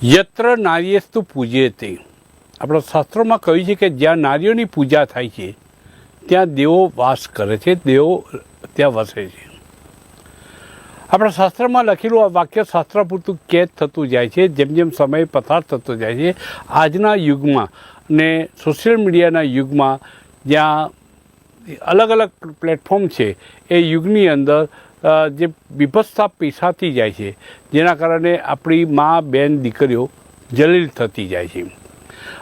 યત્ર નાર્યેસ્તુ પૂજ્યતે, આપણા શાસ્ત્રોમાં કહ્યું છે કે જ્યાં નારીઓની પૂજા થાય છે ત્યાં દેવો વાસ કરે છે, દેવો ત્યાં વસે છે. આપણા શાસ્ત્રમાં લખેલું આ વાક્ય શાસ્ત્ર પૂરતું કેદ થતું જાય છે. જેમ જેમ સમય પસાર થતો જાય છે, આજના યુગમાં ને સોશિયલ મીડિયાના યુગમાં જ્યાં અલગ અલગ પ્લેટફોર્મ છે, એ યુગની અંદર જે વિભત્સતા પીસાતી જાય છે, જેના કારણે આપણી મા બેન દીકરીઓ જલીલ થતી જાય છે.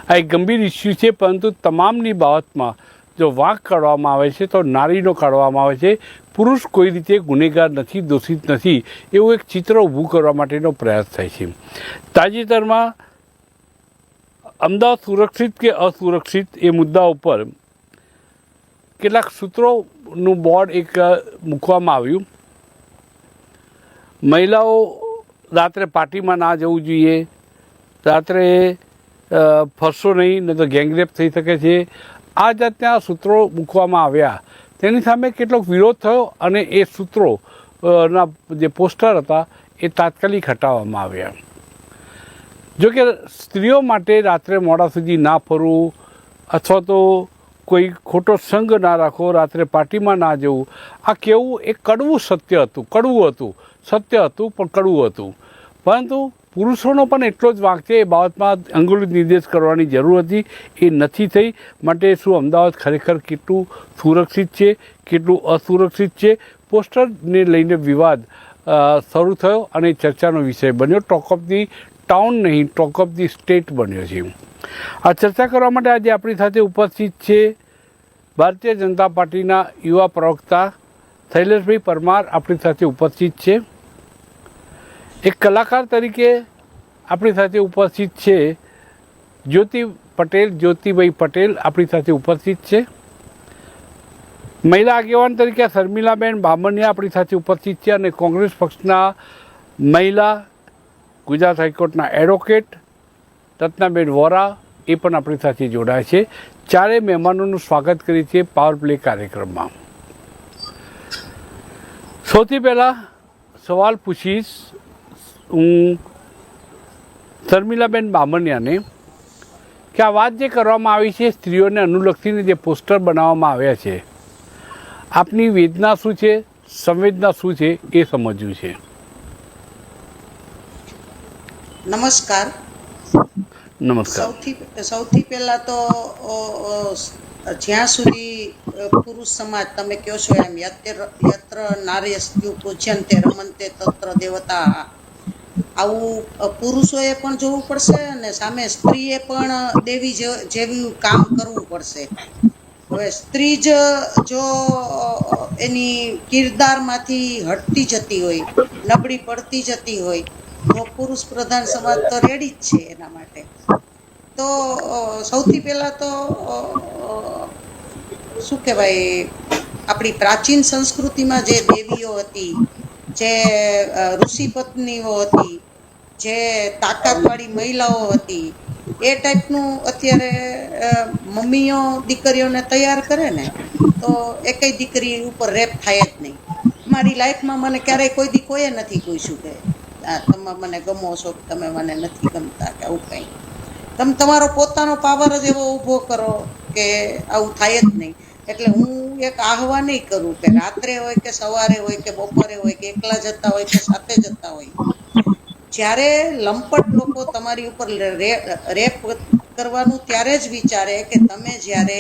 આ એક ગંભીર ઇસ્યુ છે, પરંતુ તમામની બાબતમાં જો વાંક કાઢવામાં આવે છે તો નારીનો કાઢવામાં આવે છે. પુરુષ કોઈ રીતે ગુનેગાર નથી, દોષિત નથી, એવું એક ચિત્ર ઊભું કરવા માટેનો પ્રયાસ થાય છે. તાજેતરમાં અમદાવાદ સુરક્ષિત કે અસુરક્ષિત એ મુદ્દા ઉપર કેટલાક સૂત્રોનું બોર્ડ એક મૂકવામાં આવ્યું. મહિલાઓ રાત્રે પાર્ટીમાં ના જવું જોઈએ, રાત્રે ફરશો નહીં, નહીં તો ગેંગરેપ થઈ શકે છે. આ જાતના સૂત્રો મૂકવામાં આવ્યા. તેની સામે કેટલોક વિરોધ થયો અને એ સૂત્રોના જે પોસ્ટર હતા એ તાત્કાલિક હટાવવામાં આવ્યા. જોકે સ્ત્રીઓ માટે રાત્રે મોડા સુધી ના ફરવું અથવા તો કોઈ ખોટો સંગ ના રાખવો, રાત્રે પાર્ટીમાં ના જવું, આ કહેવું એ કડવું સત્ય હતું, કડવું હતું, સત્ય હતું પણ કડવું હતું. પરંતુ પુરુષોનો પણ એટલો જ વાંક છે. એ બાબતમાં અંગુલિત નિર્દેશ કરવાની જરૂર હતી, એ નથી થઈ. માટે શું અમદાવાદ ખરેખર કેટલું સુરક્ષિત છે, કેટલું અસુરક્ષિત છે, પોસ્ટરને લઈને વિવાદ શરૂ થયો અને ચર્ચાનો વિષય બન્યો. ટોક ઓફ ધી ટાઉન નહીં, ટોક ઓફ ધી સ્ટેટ બન્યો છે. આ ચર્ચા કરવા માટે આજે આપણી સાથે ઉપસ્થિત છે ભારતીય જનતા પાર્ટીના યુવા પ્રવક્તા શૈલેષભાઈ પરમાર. આપણી સાથે ઉપસ્થિત છે. એક કલાકાર તરીકે આપણી સાથે ઉપસ્થિત છે જ્યોતિભાઈ પટેલ આપણી સાથે ઉપસ્થિત છે. મહિલા આગેવાન તરીકે શર્મિલાબેન બામણિયા આપણી સાથે ઉપસ્થિત છે. અને કોંગ્રેસ પક્ષના મહિલા ગુજરાત હાઈકોર્ટના એડવોકેટ રત્નાબેન વોરા એ પણ આપણી સાથે જોડાય છે. ચારે મહેમાનોનું સ્વાગત કરીએ છીએ પાવર પ્લે કાર્યક્રમમાં. સૌથી પહેલાં સવાલ પૂછીશ હું શર્મિલાબેન બામણિયાને કે આ વાત જે કરવામાં આવી છે, સ્ત્રીઓને અનુલક્ષીને જે પોસ્ટર બનાવવામાં આવ્યા છે, આપની વેદના શું છે, સંવેદના શું છે, એ સમજવું છે. નમસ્કાર. સૌથી પહેલા તો જ્યાં સુધી પુરુષ સમાજ, તમે કહો છો એમ, યત્ર નાર્યસ્તુ પૂજ્યન્તે રમન્તે તત્ર દેવતા, આવું પુરુષોએ પણ જોવું પડશે અને સામે સ્ત્રીએ પણ દેવી જેવું કામ કરવું પડશે. હવે સ્ત્રી જ જો એની કિરદારમાંથી હટતી જતી હોય, નબળી પડતી જતી હોય, તો પુરુષ પ્રધાન સમાજ તો રેડી જ છે એના માટે. તો સૌથી પહેલા તો શું કહેવાય, આપણી પ્રાચીન સંસ્કૃતિમાં જે દેવીઓ હતી, જે ઋષિ પત્નીઓ હતી, જે તાકાતવાળી મહિલાઓ હતી, એ ટાઈપનું અત્યારે મમ્મીઓ દીકરીઓને તૈયાર કરે ને, તો એકેય દીકરી ઉપર રેપ થાય જ નહીં. મારી લાઈફમાં મને ક્યારેય કોઈ દી કોઈએ નથી પૂછ્યું કે તમે મને ગમો છો, તમે મને નથી ગમતા, કે આવું કંઈ. તમે તમારો પોતાનો પાવર જ એવો ઊભો કરો કે આવું થાય જ નહીં. એટલે હું એક આહવાન નહીં કરું કે રાત્રે હોય કે સવારે હોય કે બપોરે હોય કે એકલા જતા હોય કે સાથે જતા હોય, જ્યારે લંપટ લોકો તમારી ઉપર રેપ કરવાનું ત્યારે જ વિચારે કે તમે જ્યારે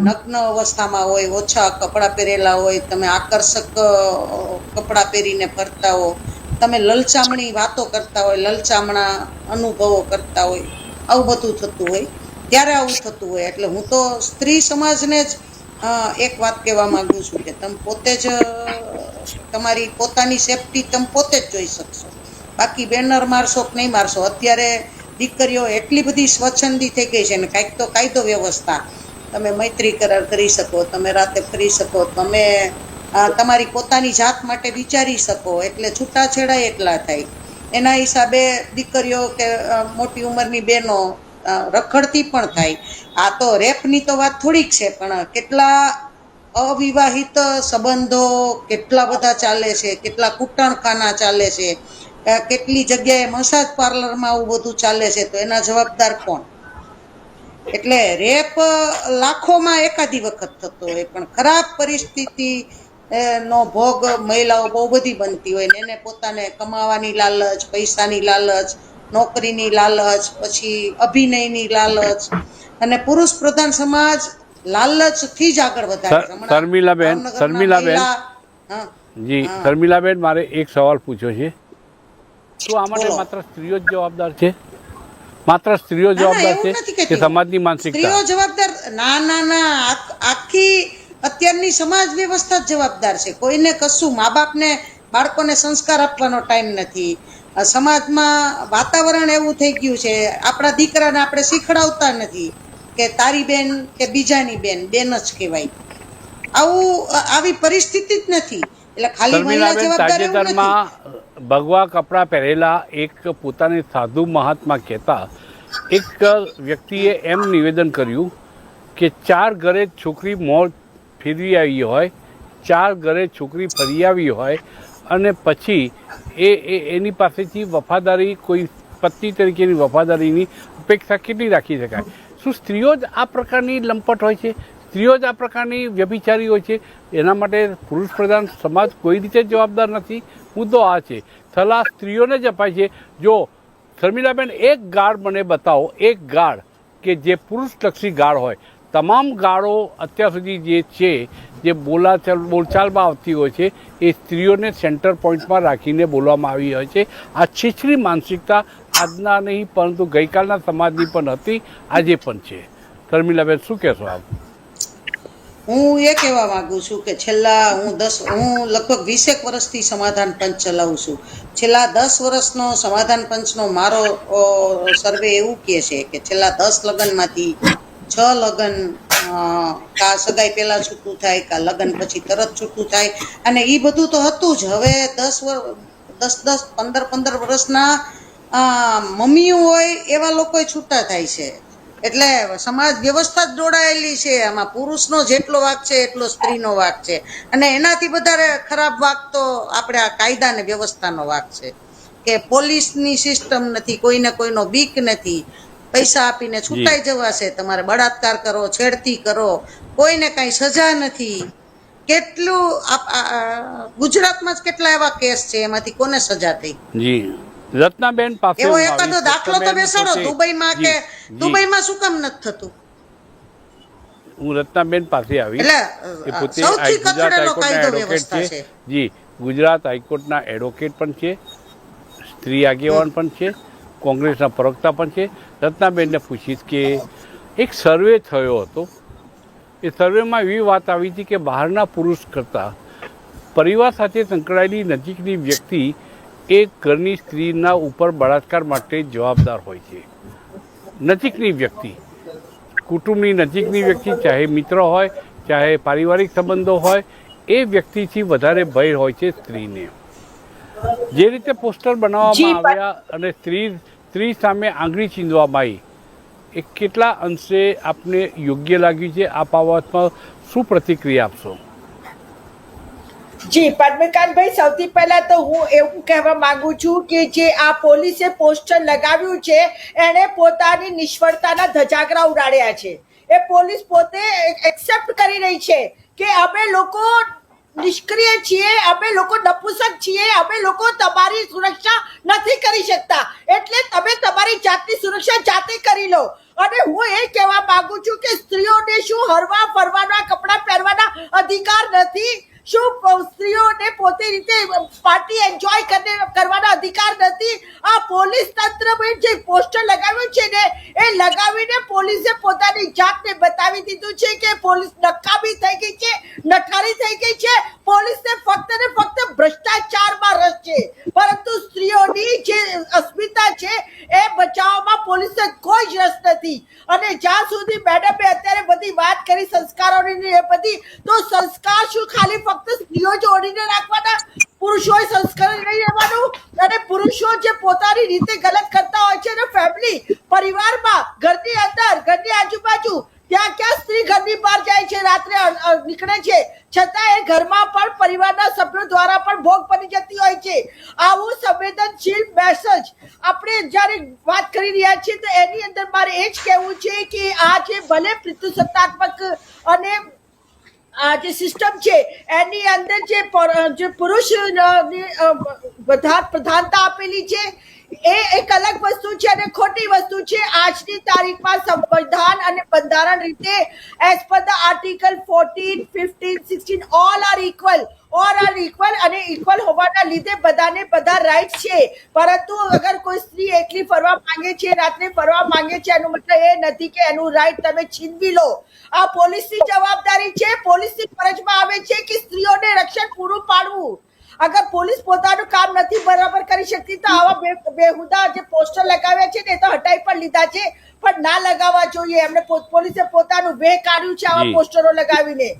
નગ્ન અવસ્થામાં હોય, ઓછા કપડાં પહેરેલા હોય, તમે આકર્ષક કપડાં પહેરીને ફરતા હો, તમે લલચામણી વાતો કરતા હોય, લલચામણા અનુભવો કરતા હોય, આવું બધું થતું હોય, ત્યારે આવું થતું હોય. એટલે હું તો સ્ત્રી સમાજને જ એક વાત કહેવા માંગુ છું કે તમે પોતે જ તમારી પોતાની સેફટી તમે પોતે જ જોઈ શકશો. બાકી બેનર મારશો કે નહીં મારશો, અત્યારે દીકરીઓ એટલી બધી સ્વચ્છંદી થઈ ગઈ છે ને, કાંઈક તો કાયદો વ્યવસ્થા, તમે મૈત્રી કરાર કરી શકો, તમે રાતે ફરી શકો, તમે તમારી પોતાની જાત માટે વિચારી શકો, એટલે છૂટાછેડા એટલા થાય. એના હિસાબે દીકરીઓ કે મોટી ઉંમરની બહેનો રખડતી પણ થાય. આ તો રેપની તો વાત થોડીક છે, પણ કેટલા અવિવાહિત સંબંધો કેટલા બધા ચાલે છે, કેટલા કુટણખાના ચાલે છે, કેટલી જગ્યાએ મસાજ પાર્લરમાં આવું બધું ચાલે છે, તો એના જવાબદાર કોણ? એટલે રેપ લાખોમાં એકાદી વખત થતો હોય, પણ ખરાબ પરિસ્થિતિ નો ભોગ મહિલાઓ બહુ બધી બનતી હોય ને એને પોતાને કમાવાની લાલચ, પૈસાની લાલચ, નોકરીની લાલચ, પછી અભિનયની લાલચ, અને પુરુષ પ્રધાન સમાજ લાલચથી જ આગળ વધારે છે. હમણાં શર્મિલાબેન, ભાવનગરના શર્મિલાબેન, હા જી હા શર્મિલાબેન, મારે એક સવાલ પૂછ્યો છે. શું આ માટે બોલો. માત્ર સ્ત્રીઓ જ જવાબદાર છે? માત્ર સ્ત્રીઓ ના ના જવાબદાર એવું છે નથી કે કહેતી હું. સમાજની માનસિકતા? સ્ત્રીઓ જવાબદાર ના ના ના આખી અત્યારની સમાજ વ્યવસ્થા જ જવાબદાર છે. કોઈને કશું મા બાપને બાળકોને સંસ્કાર આપવાનો ટાઈમ નથી. સમાજમાં વાતાવરણ એવું થઈ ગયું છે, આપણા દીકરાને આપણે શીખડાવતા નથી કે તારી બેન કે બીજાની બેન બેન જ કહેવાય. આવી પરિસ્થિતિ જ નથી. એટલે ખાલી મહિલા શર્મિલાબેન, જવાબદાર એવું નથી. તાજેતરમાં ભગવા કપડાં પહેરેલા એક પોતાને સાધુ મહાત્મા કહેતા એક વ્યક્તિએ એમ નિવેદન કર્યું કે 4 ઘરે છોકરી મોં ફેરવી આવી હોય, 4 ઘરે છોકરી ફરી આવી હોય, અને પછી એની પાસેથી વફાદારી, કોઈ પત્ની તરીકેની વફાદારીની અપેક્ષા કેટલી રાખી શકાય? શું સ્ત્રીઓ જ આ પ્રકારની લંપટ હોય છે? સ્ત્રીઓ જ આ પ્રકારની વ્યભિચારી હોય છે? એના માટે પુરુષ પ્રધાન સમાજ કોઈ રીતે જવાબદાર નથી? મુદ્દો આ છે. સલાહ સ્ત્રીઓને જ અપાય છે. જો શર્મિલાબેન, એક ગાળ મને બતાવો, એક ગાળ કે જે પુરુષલક્ષી ગાળ હોય. તમામ ગાળો અત્યાર સુધી જે છે, જે બોલચાલમાં આવતી હોય છે, એ સ્ત્રીઓને સેન્ટર પોઈન્ટમાં રાખીને બોલવામાં આવી હોય છે. આ છીછરી માનસિકતા આજના નહીં પરંતુ ગઈકાલના સમાજની પણ હતી, આજે પણ છે. શર્મિલાબેન, શું કહેશો આપ? હું એ કહેવા માંગુ છું કે હું લગભગ 20 વર્ષથી સમાધાન પંચ ચલાવું છું. છેલ્લા 10 વર્ષનો સમાધાન પંચનો મારો સર્વે એવું કહે છે કે છેલ્લા 10 લગ્નમાંથી 6 લગ્ન કા સગાઈ પહેલા છૂટું થાય, કા લગ્ન પછી તરત છૂટું થાય, અને એ બધું તો હતું જ. હવે 10 15 વર્ષના મમ્મીઓ હોય એવા લોકો છૂટા થાય છે. એટલે સમાજ વ્યવસ્થા જ દોડાયેલી છે. આમાં પુરુષનો જેટલો વાંક છે એટલો સ્ત્રીનો વાંક છે, અને એનાથી વધારે ખરાબ વાંક તો આપણે આ કાયદા અને વ્યવસ્થાનો વાંક છે કે પોલીસની સિસ્ટમ નથી, કોઈને કોઈનો બીક નથી. પૈસા આપીને છૂટાઈ જવાશે, તમારે બળાત્કાર કરો, છેડતી કરો, કોઈને કાંઈ સજા નથી. કેટલું ગુજરાતમાં જ કેટલા એવા કેસ છે, એમાંથી કોને સજા થઈ? જી રત્નાબેન પાસે એવો એકાદો દાખલો તો બેસાડો દુબઈમાં, કે દુબઈમાં શું કામ નથી થતું? હું રત્નાબેન પાસે આવી. એટલે એ પોતે સૌથી ગુજરાત કચડેલો હાઈકોર્ટના કાયદો એડવોકેટ વ્યવસ્થા છે. છે. જી, ગુજરાત હાઈકોર્ટના એડવોકેટ પણ છે, સ્ત્રી આગેવાન પણ છે, કોંગ્રેસના પ્રવક્તા પણ છે. રત્નાબેનને પૂછીશ કે એક સર્વે થયો હતો, એ સર્વેમાં એવી વાત આવી હતી કે બહારના પુરુષ કરતાં પરિવાર સાથે સંકળાયેલી નજીકની વ્યક્તિ એ ઘરની સ્ત્રીના ઉપર બળાત્કાર માટે જવાબદાર હોય છે. નજીકની વ્યક્તિ, કુટુંબની નજીકની વ્યક્તિ, ચાહે મિત્ર હોય, ચાહે પારિવારિક સંબંધો હોય, એ વ્યક્તિથી વધારે ભય હોય છે સ્ત્રીને. જે રીતે પોસ્ટર બનાવવામાં આવ્યા અને સ્ત્રી સામે આંગળી ચીંધવામાં આવી, એ કેટલા અંશે આપને યોગ્ય લાગ્યું છે? આ બાબતમાં શું પ્રતિક્રિયા આપશો? જી પદ્મકાંતભાઈ, સૌથી પહેલા તો હું એવું કહેવા માંગુ છું કે જે આ પોલીસે પોસ્ટર લગાવ્યું છે એણે પોતાની નિષ્ફળતાના ધજાગરા ઉડાડ્યા છે. એ પોલીસ પોતે એક્સેપ્ટ કરી રહી છે કે અમે લોકો નિષ્ક્રિય છીએ, અમે લોકો નપુસક છીએ, અમે લોકો તમારી સુરક્ષા નથી કરી શકતા, એટલે તમે તમારી જાતની સુરક્ષા જાતે કરી લો. અને હું એ કહેવા માંગુ છું કે સ્ત્રીઓને શું હરવા ફરવાના, કપડાં પહેરવાના અધિકાર નથી? શું સ્ત્રીઓને પોતે રીતે પાર્ટી એન્જોય કરવાનો અધિકાર નથી? આ પોલીસ તંત્ર જે પોસ્ટર લગાવ્યું છે ને, એ લગાવીને પોલીસે પોતાની જાતને બતાવી દીધું છે કે પોલીસ નકામી થઈ ગઈ છે, નઠારી થઈ ગઈ છે. પોલીસને ફક્ત ને ફક્ત ભ્રષ્ટાચારમાં રસ છે, પરંતુ સ્ત્રીઓની જે અસ્મિતા છે એ બચાવવામાં પોલીસને કોઈ જ રસ નથી. અને જ્યાં સુધી મેડમે અત્યારે બધી વાત કરી સંસ્કારોની, એ બધી, તો સંસ્કાર શું ખાલી ફક્ત સ્ત્રીઓ જ ઓઢીને રાખવાના? પુરુષોએ સંસ્કાર નહીં રહેવાનું? અને પુરુષો જે પોતાની રીતે ગલત કરતા હોય છે, અને ફેમિલી, પરિવારમાં, ઘરની અંદર, ઘરની આજુબાજુ ક્યાં સ્ત્રી ઘરની બહાર જાય છે, રાત્રે નીકળે છે, છતાં એ ઘરમાં પણ પરિવારના સભ્યો દ્વારા પણ ભોગ બની જતી હોય છે. આવું સંવેદનશીલ મેસેજ આપણે જ્યારે વાત કરી રહ્યા છીએ તો એની અંદર મારે એ જ કહેવું છે કે આ જે ભલે પિતૃસત્તાત્મક અને આ જે સિસ્ટમ છે એની અંદર જે પુરુષ પ્રધાનતા આપેલી છે એ એક અલગ વસ્તુ છે અને ખોટી વસ્તુ છે. આજની તારીખમાં સંવિધાન અને બંધારણ રીતે as per the article 14, 15, 16 all are equal અને ઇક્વલ હોવાના લીધે બધાને બધા રાઇટ છે. પરંતુ અગર કોઈ સ્ત્રી એકલી ફરવા માંગે છે, રાત્રે ફરવા માંગે છે, એનો મતલબ એ નથી કે એનું રાઇટ તમે છીનવી લો. આ પોલીસની જવાબદારી છે, પોલીસની ફરજમાં આવે છે કે સ્ત્રીઓને રક્ષણ પૂરું પાડવું. અગર પોલીસ પોતાનું કામ નથી બરાબર કરી શકતી તો આવા બેહુદા જે પોસ્ટર લગાવ્યા છે ને એ તો હટાઈ પણ લીધા છે, પણ ના લગાવવા જોઈએ. એમને પોલીસે પોતાનું વેહ કાઢ્યું છે આવા પોસ્ટરો લગાવીને.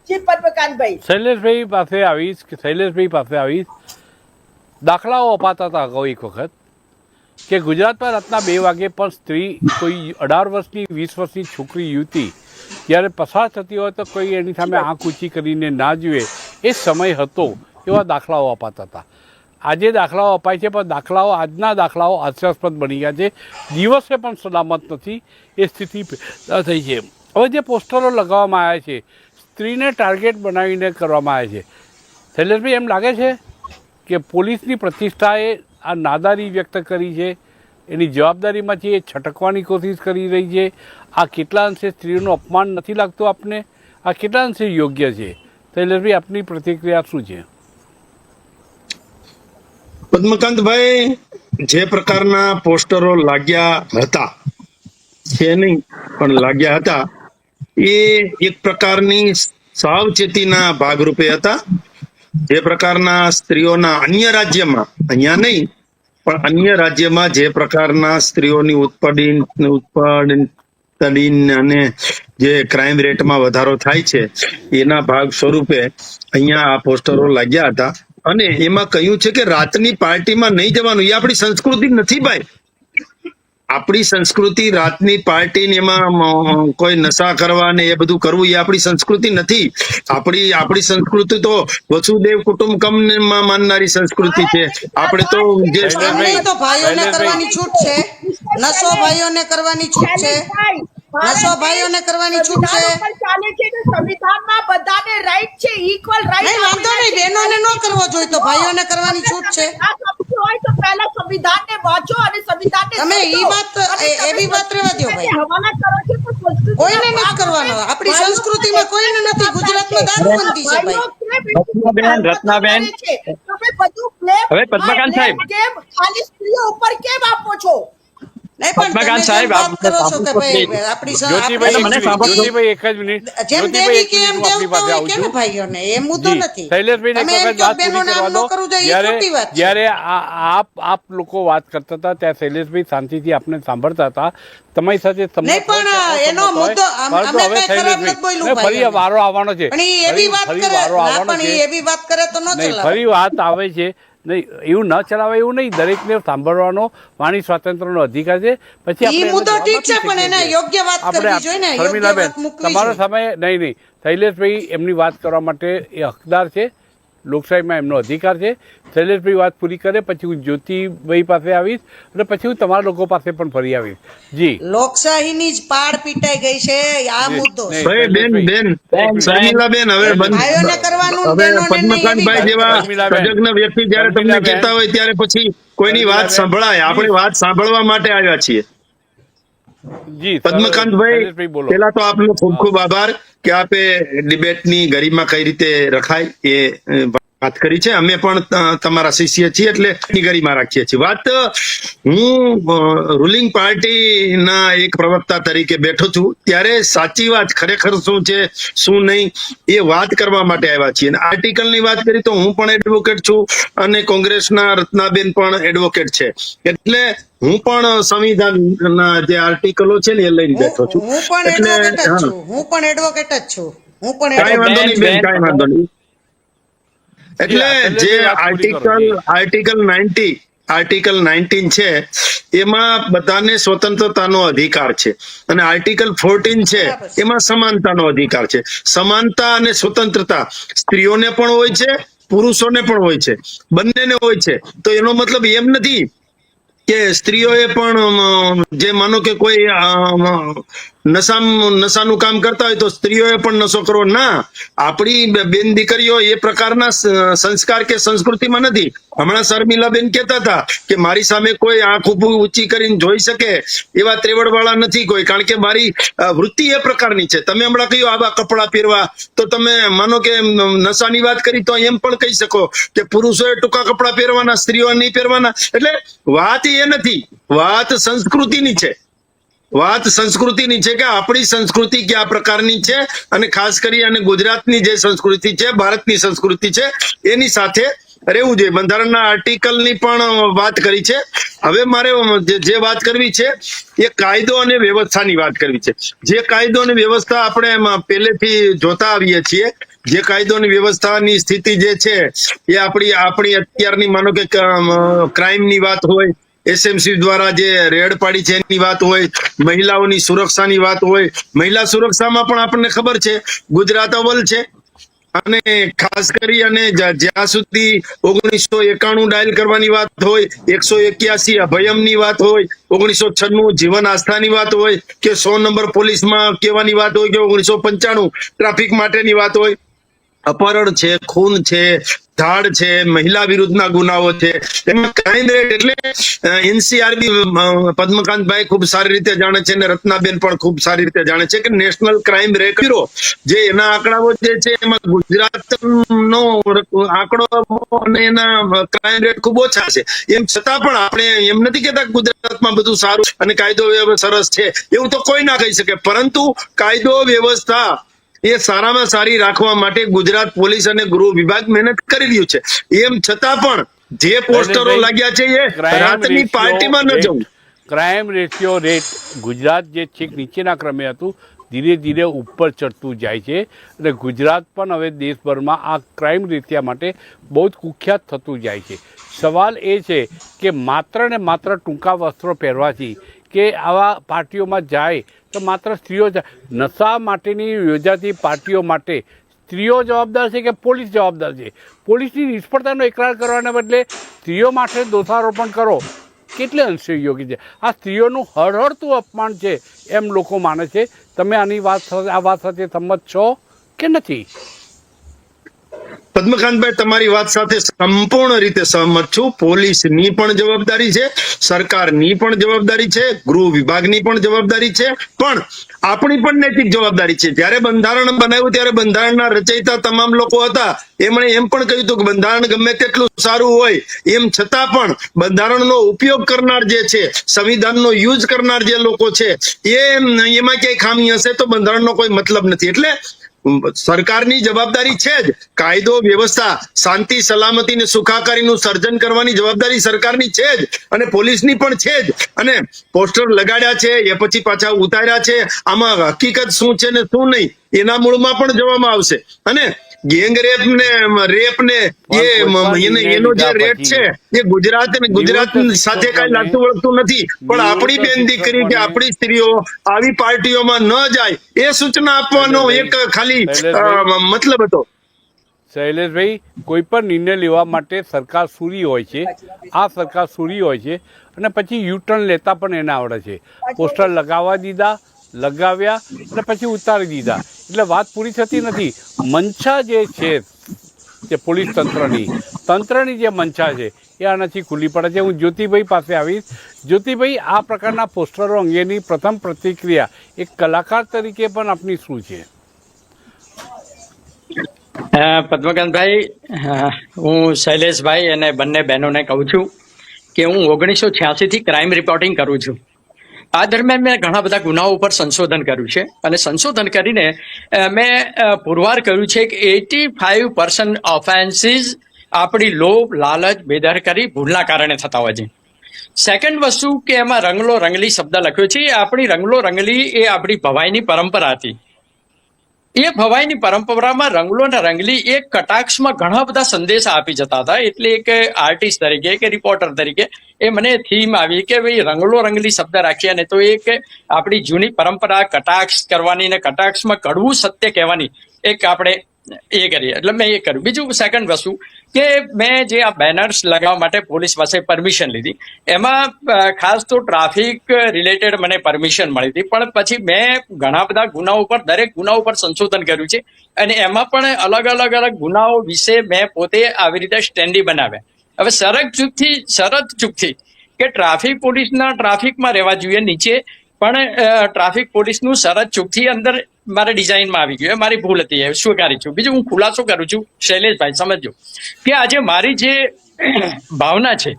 જી પદ્મકાંતભાઈ. શૈલેષભાઈ પાસે આવીશ. દાખલાઓ અપાતા હતા અગાઉ એક વખત કે ગુજરાતમાં રાતના 2 વાગે પણ સ્ત્રી કોઈ 18 વર્ષની 20 વર્ષની છોકરી યુવતી જ્યારે પસાર થતી હોય તો કોઈ એની સામે આંખ ઊંચી કરીને ના જુએ, એ સમય હતો એવા દાખલાઓ અપાતા હતા. આજે દાખલાઓ અપાય છે પણ આજના દાખલાઓ હાસ્યાસ્પદ બની ગયા છે. દિવસે પણ સલામત નથી, એ સ્થિતિ પેદા થઈ છે. હવે જે પોસ્ટરો લગાવવામાં આવ્યા છે સ્ત્રીને ટાર્ગેટ બનાવીને કરવામાં આવે છે. શૈલેષભાઈ, એમ લાગે છે કે પોલીસની પ્રતિષ્ઠાએ આ નાદારી વ્યક્ત કરી છે, એની જવાબદારીમાંથી એ છટકવાની કોશિશ કરી રહી છે? આ કેટલા અંશે સ્ત્રીઓનું અપમાન નથી લાગતું આપને? આ કેટલા અંશે યોગ્ય છે? શૈલેષભાઈ, આપની પ્રતિક્રિયા શું છે? પદ્મકાંતભાઈ, જે પ્રકારના પોસ્ટરો લાગ્યા હતા છે નહીં પણ લાગ્યા હતા એ એક પ્રકારની સાવચેતીના ભાગરૂપે હતા. જે પ્રકારના સ્ત્રીઓના અન્ય રાજ્યમાં, અહીંયા નહીં પણ અન્ય રાજ્યમાં જે પ્રકારના સ્ત્રીઓની ઉત્પાદન અને જે ક્રાઇમ રેટમાં વધારો થાય છે એના ભાગ સ્વરૂપે અહીંયા આ પોસ્ટરો લાગ્યા હતા. અને એમાં કહ્યું છે કે રાતની પાર્ટીમાં નહીં જવાનું. એ આપણી સંસ્કૃતિ નથી ભાઈ. આપણી સંસ્કૃતિ રાતની પાર્ટી એમાં કોઈ નશા કરવા ને એ બધું કરવું એ આપણી સંસ્કૃતિ નથી. આપણી સંસ્કૃતિ તો વસુદેવ કુટુંબકમ માં માનનારી સંસ્કૃતિ છે. આપણે તો જે તો ભાઈઓને કરવાની છૂટ છે, નશો ભાઈઓને કરવાની છૂટ છે, નશો ભાઈઓને કરવાની છૂટ છે. ચાલે છે કે સંવિધાનમાં બધાને રાઈટ છે, ઇક્વલ રાઈટ. નહીં, વાંધો નહીં, બહેનોને ન કરવો જોઈએ તો ભાઈઓને કરવાની છૂટ છે. હોય તો પહેલા સંવિધાનને વાંચો અને સંવિધાનને તમે એવી વાત રહેવા દો ભાઈ. હવાલા કરો છો તો સંસ્કૃતિ કોઈને નથી કરવાનો. આપણી સંસ્કૃતિમાં કોઈને નથી. ગુજરાતમાં દારૂબંધી છે ભાઈ. રત્નાબેન, હવે પદ્મકાંત સાહેબ, કેમ ખાલી સ્ત્રીઓ ઉપર કેમ આપો છો? નહીં, પણ પદ્મકાંત તમે સાહેબ, જેમ વાત કરો છો કે ભાઈ આપણી જ્યોતિભાઈ, એક જ મિનિટ. જેમ દેવી કે એમ આપની પાસે દેવતા હોય આવું કે ને છું. ભાઈઓને, એ મુદ્દો નથી. શૈલેષભાઈને તમે એક એમ વખત કહો વાત પૂરી બહેનોને કરવા આમ દો. ન કરવું જોઈએ, એ ખોટી વાત છે. જ્યારે આપ લોકો વાત કરતા હતા ત્યાં શૈલેષભાઈ શાંતિથી આપને સાંભળતા હતા. તમારી સાથે નહીં, પણ એનો મુદ્દો અમે કઈ ખરાબ નથી બોલ્યું ફરી ભાઈ. વારો આવવાનો છે. પણ એ એવી વાત કરે, ના, પણ એ એવી વાત કરે તો ન નહીં, ચલાવે. ફરી વાત આવે છે. નહીં, એવું ન ચલાવે એવું નહીં. દરેકને સાંભળવાનો વાણી સ્વાતંત્ર્યનો અધિકાર છે. પછી ઈ આપણે મુદ્દો એમાં ઠીક છે, નથી પણ એને શકીએ. યોગ્ય વાત કરવી જોઈએ ને, યોગ્ય શર્મિલાબેન, વાત મૂકવી તમારો જોઈએ. સમય નહીં. શૈલેષભાઈ એમની વાત કરવા માટે એ હકદાર છે. લોકશાહીમાં એમનો અધિકાર છે. શૈલેષભાઈ વાત પૂરી કરે પછી હું જ્યોતિભાઈ પાસે આવીશ અને પછી હું તમારા લોકો પાસે પણ ફરી આવીશ. જી, લોકશાહીની જ પાડ પીટાઈ ગઈ છે, આ મુદ્દો છે. બેન શર્મિલાબેન, હવે ભાઈઓને કરવાનું, હવે બહેનોને નહીં, પદ્મકાંતભાઈ એવી જેવા શર્મિલાબેન. સજગ્ન વ્યક્તિ જયારે તમને શર્મિલાબેન. કહેતા હોય ત્યારે પછી કોઈની વાત સંભળાય. આપણે વાત સાંભળવા માટે આવ્યા છીએ. જી, પદ્મકાંતભાઈ, શૈલેષભાઈ બોલો. પેલા તો આપનો ખૂબ ખૂબ આભાર કે આપે ડિબેટની ગરિમા કઈ રીતે રખાય એ વાત કરી છે. અમે પણ તમારા શિષ્ય છીએ એટલે એની ગરિમા રાખીએ છીએ. વાત હું રૂલિંગ પાર્ટીના એક પ્રવક્તા તરીકે બેઠો છું ત્યારે સાચી વાત ખરેખર શું છે શું નહીં એ વાત કરવા માટે આવ્યા છીએ. આર્ટિકલની વાત કરી તો હું પણ એડવોકેટ છું અને કોંગ્રેસના રત્નાબેન પણ એડવોકેટ છે. એટલે હું પણ સંવિધાનના જે આર્ટિકલો છે ને એ લઈને બેઠો છું. હું પણ એડવોકેટ જ છું. હું પણ એડવોકેટ જ છું. હું પણ કાંઈ વાંધો નહીં બેન, કાંઈ વાંધો નહીં. એટલે જે આર્ટિકલ 90 આર્ટિકલ 19 છે એમાં બધાને સ્વતંત્રતાનો અધિકાર છે અને આર્ટિકલ 14 છે એમાં સમાનતાનો અધિકાર છે. સમાનતા અને સ્વતંત્રતા સ્ત્રીઓને પણ હોય છે, પુરુષોને પણ હોય છે, બંનેને હોય છે. તો એનો મતલબ એમ નથી કે સ્ત્રીઓએ પણ જે માનો કે કોઈ નશાનું કામ કરતા હોય તો સ્ત્રીઓએ પણ નશો કરવો ના. આપણી બેન દીકરીઓ એ પ્રકારના સંસ્કાર કે સંસ્કૃતિમાં નથી. હમણાં શર્મિલાબેન કહેતા હતા કે મારી સામે કોઈ આંખ ઊંચી કરીને જોઈ શકે એવા ત્રેવડ વાળા નથી કોઈ, કારણ કે મારી વૃત્તિ એ પ્રકારની છે. તમે હમણાં કહ્યું આવા કપડા પહેરવા, તો તમે માનો કે નશાની વાત કરી તો એમ પણ કહી શકો કે પુરુષોએ ટૂંકા કપડા પહેરવાના, સ્ત્રીઓ નહીં પહેરવાના. એટલે વાત એ નથી, વાત સંસ્કૃતિની છે. વાત સંસ્કૃતિની છે કે આપણી સંસ્કૃતિ કયા પ્રકારની છે અને ખાસ કરી અને ગુજરાતની જે સંસ્કૃતિ છે, ભારતની સંસ્કૃતિ છે એની સાથે રહેવું જોઈએ. બંધારણના આર્ટિકલની પણ વાત કરી છે. હવે મારે જે વાત કરવી છે એ કાયદો અને વ્યવસ્થાની વાત કરવી છે. જે કાયદો અને વ્યવસ્થા આપણે પહેલેથી જોતા આવીએ છીએ, જે કાયદો અને વ્યવસ્થાની સ્થિતિ જે છે એ આપણી અત્યારની માનો કે ક્રાઇમની વાત હોય, એસએમસી દ્વારા જે રેડ પાડી છે એની વાત હોય, મહિલાઓની સુરક્ષાની વાત હોય. મહિલા સુરક્ષામાં પણ આપણને ખબર છે ગુજરાત અવ્વલ છે. અને ખાસ કરી અને જ્યાં સુધી 1991 ડાયલ કરવાની વાત હોય, 181 અભયમની વાત હોય, 1996 જીવન આસ્થાની વાત હોય, કે 100 નંબર પોલીસમાં કહેવાની વાત હોય, કે 1995 ટ્રાફિક માટેની વાત હોય, અપહરણ છે, ખૂન છે, ધાડ છે, મહિલા વિરુદ્ધના ગુનાઓ છે, એમાં ક્રાઇમ રેટ એટલે એનસીઆરબી પદ્મકાંતભાઈ ખૂબ સારી રીતે જાણે છે અને રત્નાબેન પણ ખૂબ સારી રીતે જાણે છે કે નેશનલ ક્રાઇમ રેટ બ્યુરો જે એના આંકડાઓ જે છે એમાં ગુજરાતનો આંકડો અને એના ક્રાઇમ રેટ ખૂબ ઓછા છે. એમ છતાં પણ આપણે એમ નથી કહેતા ગુજરાતમાં બધું સારું અને કાયદો વ્યવસ્થા સરસ છે, એવું તો કોઈ ના કહી શકે. પરંતુ કાયદો વ્યવસ્થા એ સારામાં સારી રાખવા માટે ગુજરાત પોલીસ અને ગૃહ વિભાગ મહેનત કરી રહ્યું છે. એમ છતાં પણ જે પોસ્ટરો લાગ્યા છે એ રાતની પાર્ટીમાં ન જવું. ક્રાઇમ રેશિયો રેટ ગુજરાત જે છેક નીચેના ક્રમે હતું ધીરે ધીરે ઉપર ચડતું જાય છે અને ગુજરાત પણ હવે દેશભરમાં આ ક્રાઇમ રેશિયા માટે બહુ જ કુખ્યાત થતું જાય છે. સવાલ એ છે કે માત્ર ને માત્ર ટૂંકા વસ્ત્રો પહેરવાથી કે આવા પાર્ટીઓમાં જાય તો માત્ર સ્ત્રીઓ નશા માટેની યોજાતી પાર્ટીઓ માટે સ્ત્રીઓ જવાબદાર છે કે પોલીસ જવાબદાર છે? પોલીસની નિષ્ફળતાનો એકરાર કરવાના બદલે સ્ત્રીઓ માટે દોષારોપણ કરો કેટલે અંશે યોગ્ય છે? આ સ્ત્રીઓનું હળહળતું અપમાન છે એમ લોકો માને છે. તમે આ વાત સાથે સંમત છો કે નથી? પદ્મકાંતભાઈ, તમારી વાત સાથે સંપૂર્ણ રીતે સહમત છું. પોલીસની પણ જવાબદારી છે, સરકારની પણ જવાબદારી છે, ગૃહ વિભાગની પણ જવાબદારી છે, પણ આપણી પણ નૈતિક જવાબદારી છે. જ્યારે બંધારણ બનાવ્યું ત્યારે બંધારણના રચયિતા તમામ લોકો હતા, એમણે એમ પણ કહ્યું હતું કે બંધારણ ગમે તેટલું સારું હોય એમ છતાં પણ બંધારણનો ઉપયોગ કરનાર જે છે, સંવિધાનનો યુઝ કરનાર જે લોકો છે એમાં ક્યાંય ખામી હશે તો બંધારણનો કોઈ મતલબ નથી. એટલે સરકારની જવાબદારી છે જ. કાયદો વ્યવસ્થા, શાંતિ સલામતી ને સુખાકારીનું સર્જન કરવાની જવાબદારી સરકારની છે જ અને પોલીસની પણ છે જ. અને પોસ્ટર લગાડ્યા છે એ પછી પાછા ઉતાર્યા છે, આમાં હકીકત શું છે ને શું નહીં એના મૂળમાં પણ જવામાં આવશે. અને ગેંગ રેપ ને એનો જે રેટ છે એ ગુજરાત સાથે કઈ લાગતું વળગતું નથી. પણ આપણી બેન દીકરી કે આપણી સ્ત્રીઓ આવી પાર્ટીઓમાં ન જાય એ સૂચના આપવાનો એક ખાલી મતલબ હતો. શૈલેષભાઈ, કોઈ પણ નિર્ણય લેવા માટે સરકાર સૂરી હોય છે. આ સરકાર સૂરી હોય છે અને પછી યુટર્ન લેતા પણ એને આવડે છે. પોસ્ટર લગાવવા દીધા, લગાવ્યા અને પછી ઉતારી દીધા એટલે વાત પૂરી થતી નથી. મંશા જે છે જે પોલીસ તંત્રની જે મંશા છે એ આનાથી ખુલ્લી પડે છે. હું જ્યોતિભાઈ પાસે આવીશ. જ્યોતિભાઈ, આ પ્રકારના પોસ્ટરો અંગેની પ્રથમ પ્રતિક્રિયા એક કલાકાર તરીકે પણ આપની શું છે? પદ્મકાંતભાઈ, હું શૈલેષભાઈ અને બંને બહેનોને કહું છું કે હું 1986 થી ક્રાઇમ રિપોર્ટિંગ કરું છું. આ દરમિયાન મેં ઘણા બધા ગુનાઓ ઉપર સંશોધન કર્યું છે અને સંશોધન કરીને મેં પુરવાર કર્યું છે કે 85% ઓફેન્સીસ આપણી લોભ, લાલચ, બેદરકારી, ભૂલના કારણે થતા હોય છે. સેકન્ડ વસ્તુ કે એમાં રંગલો રંગલી શબ્દ લખ્યો છે. આપણી રંગલો રંગલી એ આપણી ભવાઈની પરંપરા હતી. એ ભવાઈની પરંપરામાં રંગલો અને રંગલી એક કટાક્ષમાં ઘણા બધા સંદેશા આપી જતા હતા. એટલે એક આર્ટિસ્ટ તરીકે કે રિપોર્ટર તરીકે એ મને થીમ આવી કે ભાઈ રંગલો રંગલી શબ્દ રાખીએ ને તો એક આપણી જૂની પરંપરા કટાક્ષ કરવાની ને કટાક્ષમાં કડવું સત્ય કહેવાની એક આપણે એ કરીએ. એટલે મેં એ કર્યું. બીજું સેકન્ડ વસ્તુ કે મેં જે આ બેનર્સ લગાવવા માટે પોલીસ પાસે પરમિશન લીધી, એમાં ખાસ તો ટ્રાફિક રિલેટેડ મને પરમિશન મળી હતી, પણ પછી મેં ઘણા બધા ગુનાઓ પર દરેક ગુનાઓ પર સંશોધન કર્યું છે અને એમાં પણ અલગ અલગ ગુનાઓ વિશે મેં પોતે આવી રીતે સ્ટેન્ડી બનાવ્યા. હવે શરત ચૂકથી કે ટ્રાફિક પોલીસના ટ્રાફિકમાં રહેવા જોઈએ નીચે, પણ ટ્રાફિક પોલીસનું શરત ચૂકથી અંદર મારે ડિઝાઇનમાં આવી ગયું. મારી ભૂલ હતી, એ સ્વીકારી છું. બીજું હું ખુલાસો કરું છું શૈલેષભાઈ, સમજો કે આજે મારી જે ભાવના છે,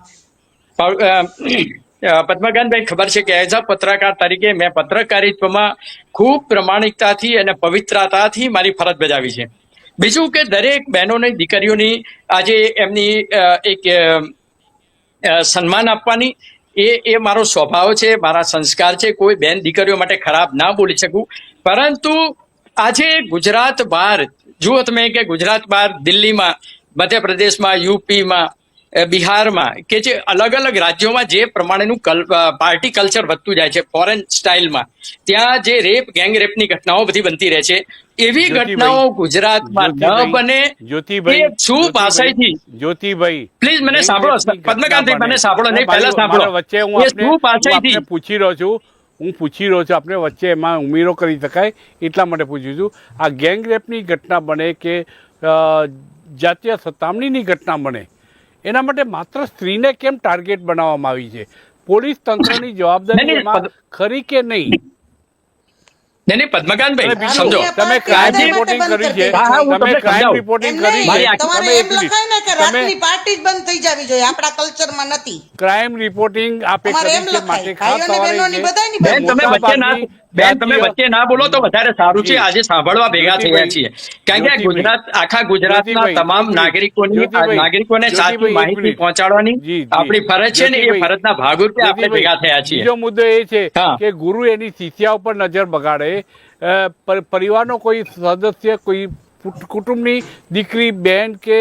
પદ્મકાંતભાઈ ખબર છે કે એઝ અ પત્રકાર તરીકે મેં પત્રકારિત્વમાં ખૂબ પ્રામાણિકતાથી અને પવિત્રતાથી મારી ફરજ બજાવી છે. બીજું કે દરેક બહેનોની દીકરીઓની આજે એમની એક સન્માન આપવાની એ મારો સ્વભાવ છે, મારા સંસ્કાર છે. કોઈ બેન દીકરીઓ માટે ખરાબ ના બોલી શકું. પરંતુ આજે ગુજરાત બહાર જુઓ તમે કે ગુજરાત બહાર દિલ્હીમાં, મધ્યપ્રદેશમાં, યુપીમાં, બિહારમાં કે જે અલગ અલગ રાજ્યોમાં જે પ્રમાણેનું પાર્ટી કલ્ચર વધતું જાય છે ફોરેન સ્ટાઇલમાં, ત્યાં જે ગેંગ રેપની ઘટનાઓ બધી બનતી રહે છે, એવી ઘટનાઓ ગુજરાતમાં ન બને. શું પાસાઈથી જ્યોતિભાઈ પ્લીઝ મને સાંભળો પદ્મકાંતભાઈ, મને સાંભળો નહીં, પહેલા સાંભળો. વચ્ચે હું પૂછી રહ્યો છું આપણે વચ્ચે એમાં ઉમેરો કરી શકાય એટલા માટે પૂછ્યું છું. આ ગેંગ રેપની ઘટના બને કે જાતીય સતામણીની ઘટના બને, એના માટે માત્ર સ્ત્રીને કેમ ટાર્ગેટ બનાવવામાં આવી છે? પોલીસ તંત્રની જવાબદારી એમાં ખરી કે નહીં? નહીં પદ્મકાંતભાઈ સમજો, તમે ક્રાઇમ રિપોર્ટિંગ કરી છે, તમે ક્રાઇમ રિપોર્ટિંગ કરી છે, તમારે એમ લખાય ને કે રાતની પાર્ટી જ બંધ થઈ જવી જોઈએ, આપણા કલ્ચરમાં નથી. ક્રાઇમ રિપોર્ટિંગ આપે કરી છે માટે ખાસ બેન તમે વચ્ચે ના બોલો તો વધારે સારું છે. આજે સાંભળવા ભેગા થયા છીએ, કારણ કે ગુજરાત આખા ગુજરાતના તમામ નાગરિકોને સાચી માહિતી પહોંચાડવાની આપણી ફરજ છે ને, એ ફરજના ભાગરૂપે આપણે ભેગા થયા છીએ. બીજો મુદ્દો એ છે કે ગુરુ એની શિષ્યા ઉપર નજર બગાડે, પરિવારનો કોઈ સદસ્ય, કોઈ કુટુંબની દીકરી, બહેન કે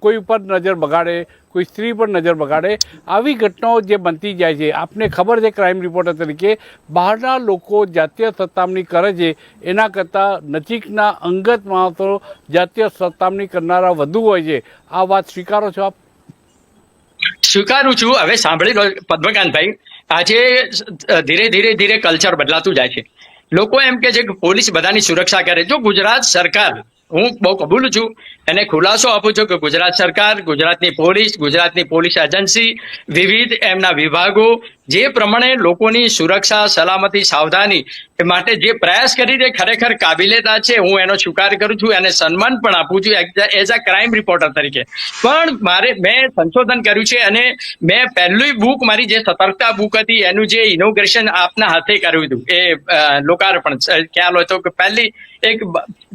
કોઈ ઉપર નજર બગાડે, કોઈ સ્ત્રી પર નજર બગાડે, આવી ઘટનાઓ જે બનતી જાય છે. આપને ખબર છે ક્રાઇમ રિપોર્ટર તરીકે બહારના લોકો જાતીય સતામણી કરે છે એના કરતાં નજીકના અંગત માણસો જાતીય સતામણી કરનારા વધુ હોય છે. આ વાત સ્વીકારો છો આપ? સ્વીકારું છું. હવે સાંભળી લો પદ્મકાંતભાઈ, આજે ધીરે કલ્ચર બદલાતું જાય છે. લોકો એમ કે છે કે પોલીસ બધાની સુરક્ષા કરે. જો ગુજરાત સરકાર, હું બહુ કબૂલું છું અને ખુલાસો આપું છું કે ગુજરાત સરકાર, ગુજરાતની પોલીસ એજન્સી, વિવિધ એમના વિભાગો જે પ્રમાણે લોકોની સુરક્ષા, સલામતી, સાવધાની માટે જે પ્રયાસ કરી તે ખરેખર કાબિલેતા છે. હું એનો સ્વીકાર કરું છું, એને સન્માન પણ આપું છું એઝ અ ક્રાઇમ રિપોર્ટર તરીકે. પણ મેં સંશોધન કર્યું છે અને મેં પહેલી બુક, મારી જે સતર્કતા બુક હતી, એનું જે ઇનોગ્રેશન આપના હાથે કર્યું હતું, એ લોકાર્પણ ખ્યાલ હોય તો પહેલી એક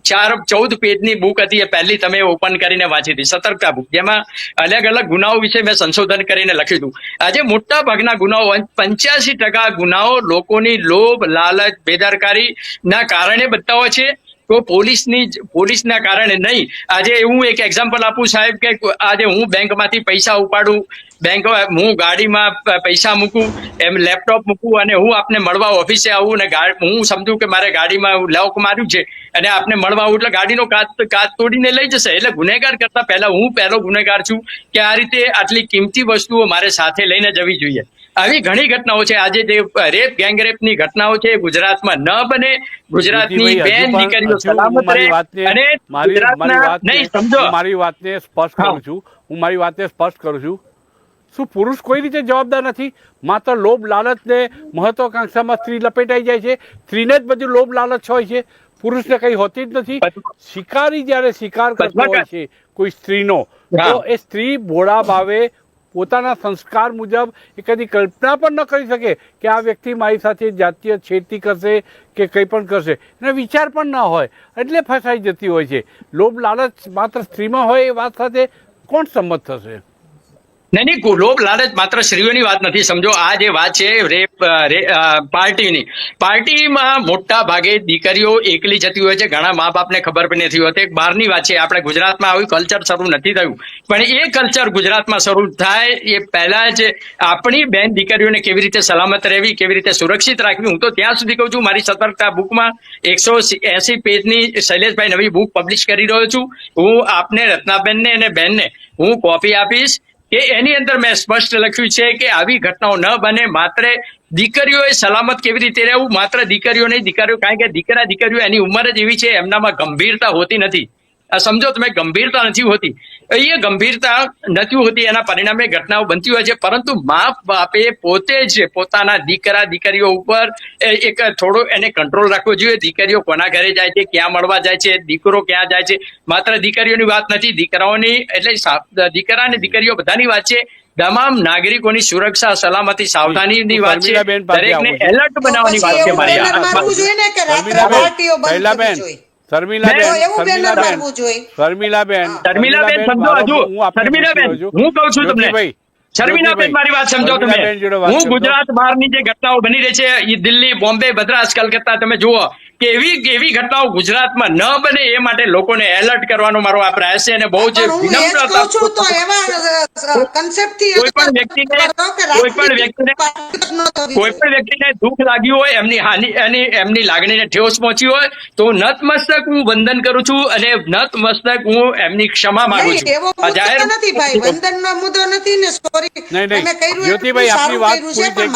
14 પેજની બુક હતી, એ પહેલી તમે ઓપન કરીને વાંચી હતી, સતર્કતા બુક, જેમાં અલગ અલગ ગુનાઓ વિશે મેં સંશોધન કરીને લખ્યું હતું. આજે મોટા ભાગના ગુનાઓ, 85% ગુનાઓ લોકોની લોભ, લાલચ, બેદરકારી ના કારણે બનતા હોય છે. તો પોલીસના કારણે નહીં. આજે હું એક એક્ઝામ્પલ આપું સાહેબ, કે આજે હું બેંકમાંથી પૈસા ઉપાડું, હું ગાડીમાં પૈસા મૂકું, એમ લેપટોપ મૂકું અને હું આપને મળવા ઓફિસે આવું ને હું સમજું કે મારે ગાડીમાં લોક માર્યું છે અને આપને મળવા આવું એટલે ગાડીનો કાચ તોડીને લઈ જશે. એટલે ગુનેગાર કરતા પહેલો ગુનેગાર છું કે આ રીતે આટલી કિંમતી વસ્તુઓ મારે સાથે લઈને જવી જોઈએ. આવી ઘણી ઘટનાઓ છે. આજે જે ગેંગ રેપની ઘટનાઓ છે ગુજરાતમાં ન બને. ગુજરાતની બેન દીકરીઓ સલામત રહે અને નહીં સમજો. મારી વાતને સ્પષ્ટ કરું છું. શું પુરુષ કોઈ રીતે જવાબદાર નથી? માત્ર લોભ લાલચ ને મહત્વાકાંક્ષામાં સ્ત્રી લપેટાઈ જાય છે. સ્ત્રીને જ બધું લોભ લાલચ હોય છે, પુરુષને કઈ હોતી જ નથી. શિકારી જયારે શિકાર કરતો હોય છે કોઈ સ્ત્રીનો, તો એ સ્ત્રી ભોળા ભાવે પોતાના સંસ્કાર મુજબ એ કદી કલ્પના પણ ન કરી શકે કે આ વ્યક્તિ મારી સાથે જાતીય છેડતી કરશે કે કંઈ પણ કરશે. એને વિચાર પણ ન હોય, એટલે ફસાઈ જતી હોય છે. લોભ લાલચ માત્ર સ્ત્રીમાં હોય એ વાત સાથે કોણ સંમત થશે? નહીં, લોભ લાલચ માત્ર સ્ત્રીઓની વાત નથી. સમજો, આ જે વાત છે પાર્ટીની, પાર્ટીમાં મોટા ભાગે દીકરીઓ એકલી જતી હોય છે. ઘણા મા બાપને ખબર પણ નથી હોતી. બહારની વાત છે, આપણે ગુજરાતમાં આવું કલ્ચર શરૂ નથી થયું, પણ એ કલ્ચર ગુજરાતમાં શરૂ થાય એ પહેલા જ આપણી બેન દીકરીઓને કેવી રીતે સલામત રહેવી, કેવી રીતે સુરક્ષિત રાખવી. હું તો ત્યાં સુધી કહું છું, મારી સતર્કતા બુકમાં 180 પેજની શૈલેષભાઈ નવી બુક પબ્લિશ કરી રહ્યો છું. હું આપને, રત્નાબેનને અને બેનને હું કોપી આપીશ કે એની અંદર મેં સ્પષ્ટ લખ્યું છે કે આવી ઘટનાઓ ન બને. માત્ર દીકરીઓએ સલામત કેવી રીતે રહેવું, માત્ર દીકરીઓ નહીં, દીકરીઓ, કારણ કે દીકરીઓ એની ઉંમર જ એવી છે, એમનામાં ગંભીરતા હોતી નથી. આ સમજો તમે, ગંભીરતા નથી હોતી. એ ગંભીરતા નથી હોતી, એના પરિણામે ઘટનાઓ બનતી હોય છે. પરંતુ મા બાપે પોતે જ પોતાના દીકરીઓ ઉપર એક થોડો એને કંટ્રોલ રાખવો જોઈએ. દીકરીઓ કોના ઘરે જાય છે, ક્યાં મળવા જાય છે, દીકરો ક્યાં જાય છે, માત્ર દીકરીઓની વાત નથી, દીકરાઓની, એટલે દીકરા અને દીકરીઓ બધાની વાત છે. તમામ નાગરિકોની સુરક્ષા, સલામતી, સાવધાનીની વાત છે. દરેકને એલર્ટ બનાવવાની વાત છે મારી. બેનર મારવું જોઈએ ને કે રાત્રે પાર્ટીઓ બંધ કરવી જોઈએ. શર્મિલાબેન, સમજો, હજુ શર્મિલાબેન, હું કહું છું તમને, શર્મિલાબેન મારી વાત સમજો તમે. હું ગુજરાત બહારની જે ઘટનાઓ બની રહી છે, એ દિલ્હી, બોમ્બે, મદ્રાસ, કલકત્તા, તમે જુઓ કે એવી ઘટનાઓ ગુજરાતમાં ન બને એ માટે લોકોને એલર્ટ કરવાનો મારો આ પ્રયાસ છે. અને બહુ જ વિનમ્રતા, કોઈ પણ વ્યક્તિને દુઃખ લાગ્યું હોય, એમની લાગણીને ઠેસ પહોંચી હોય, તો નતમસ્તક હું વંદન કરું છું અને નતમસ્તક હું એમની ક્ષમા માંગુ છું. વંદનનો મુદ્દો નથી ને, સોરી. જ્યોતિભાઈ, આપની વાત પૂરી થઈ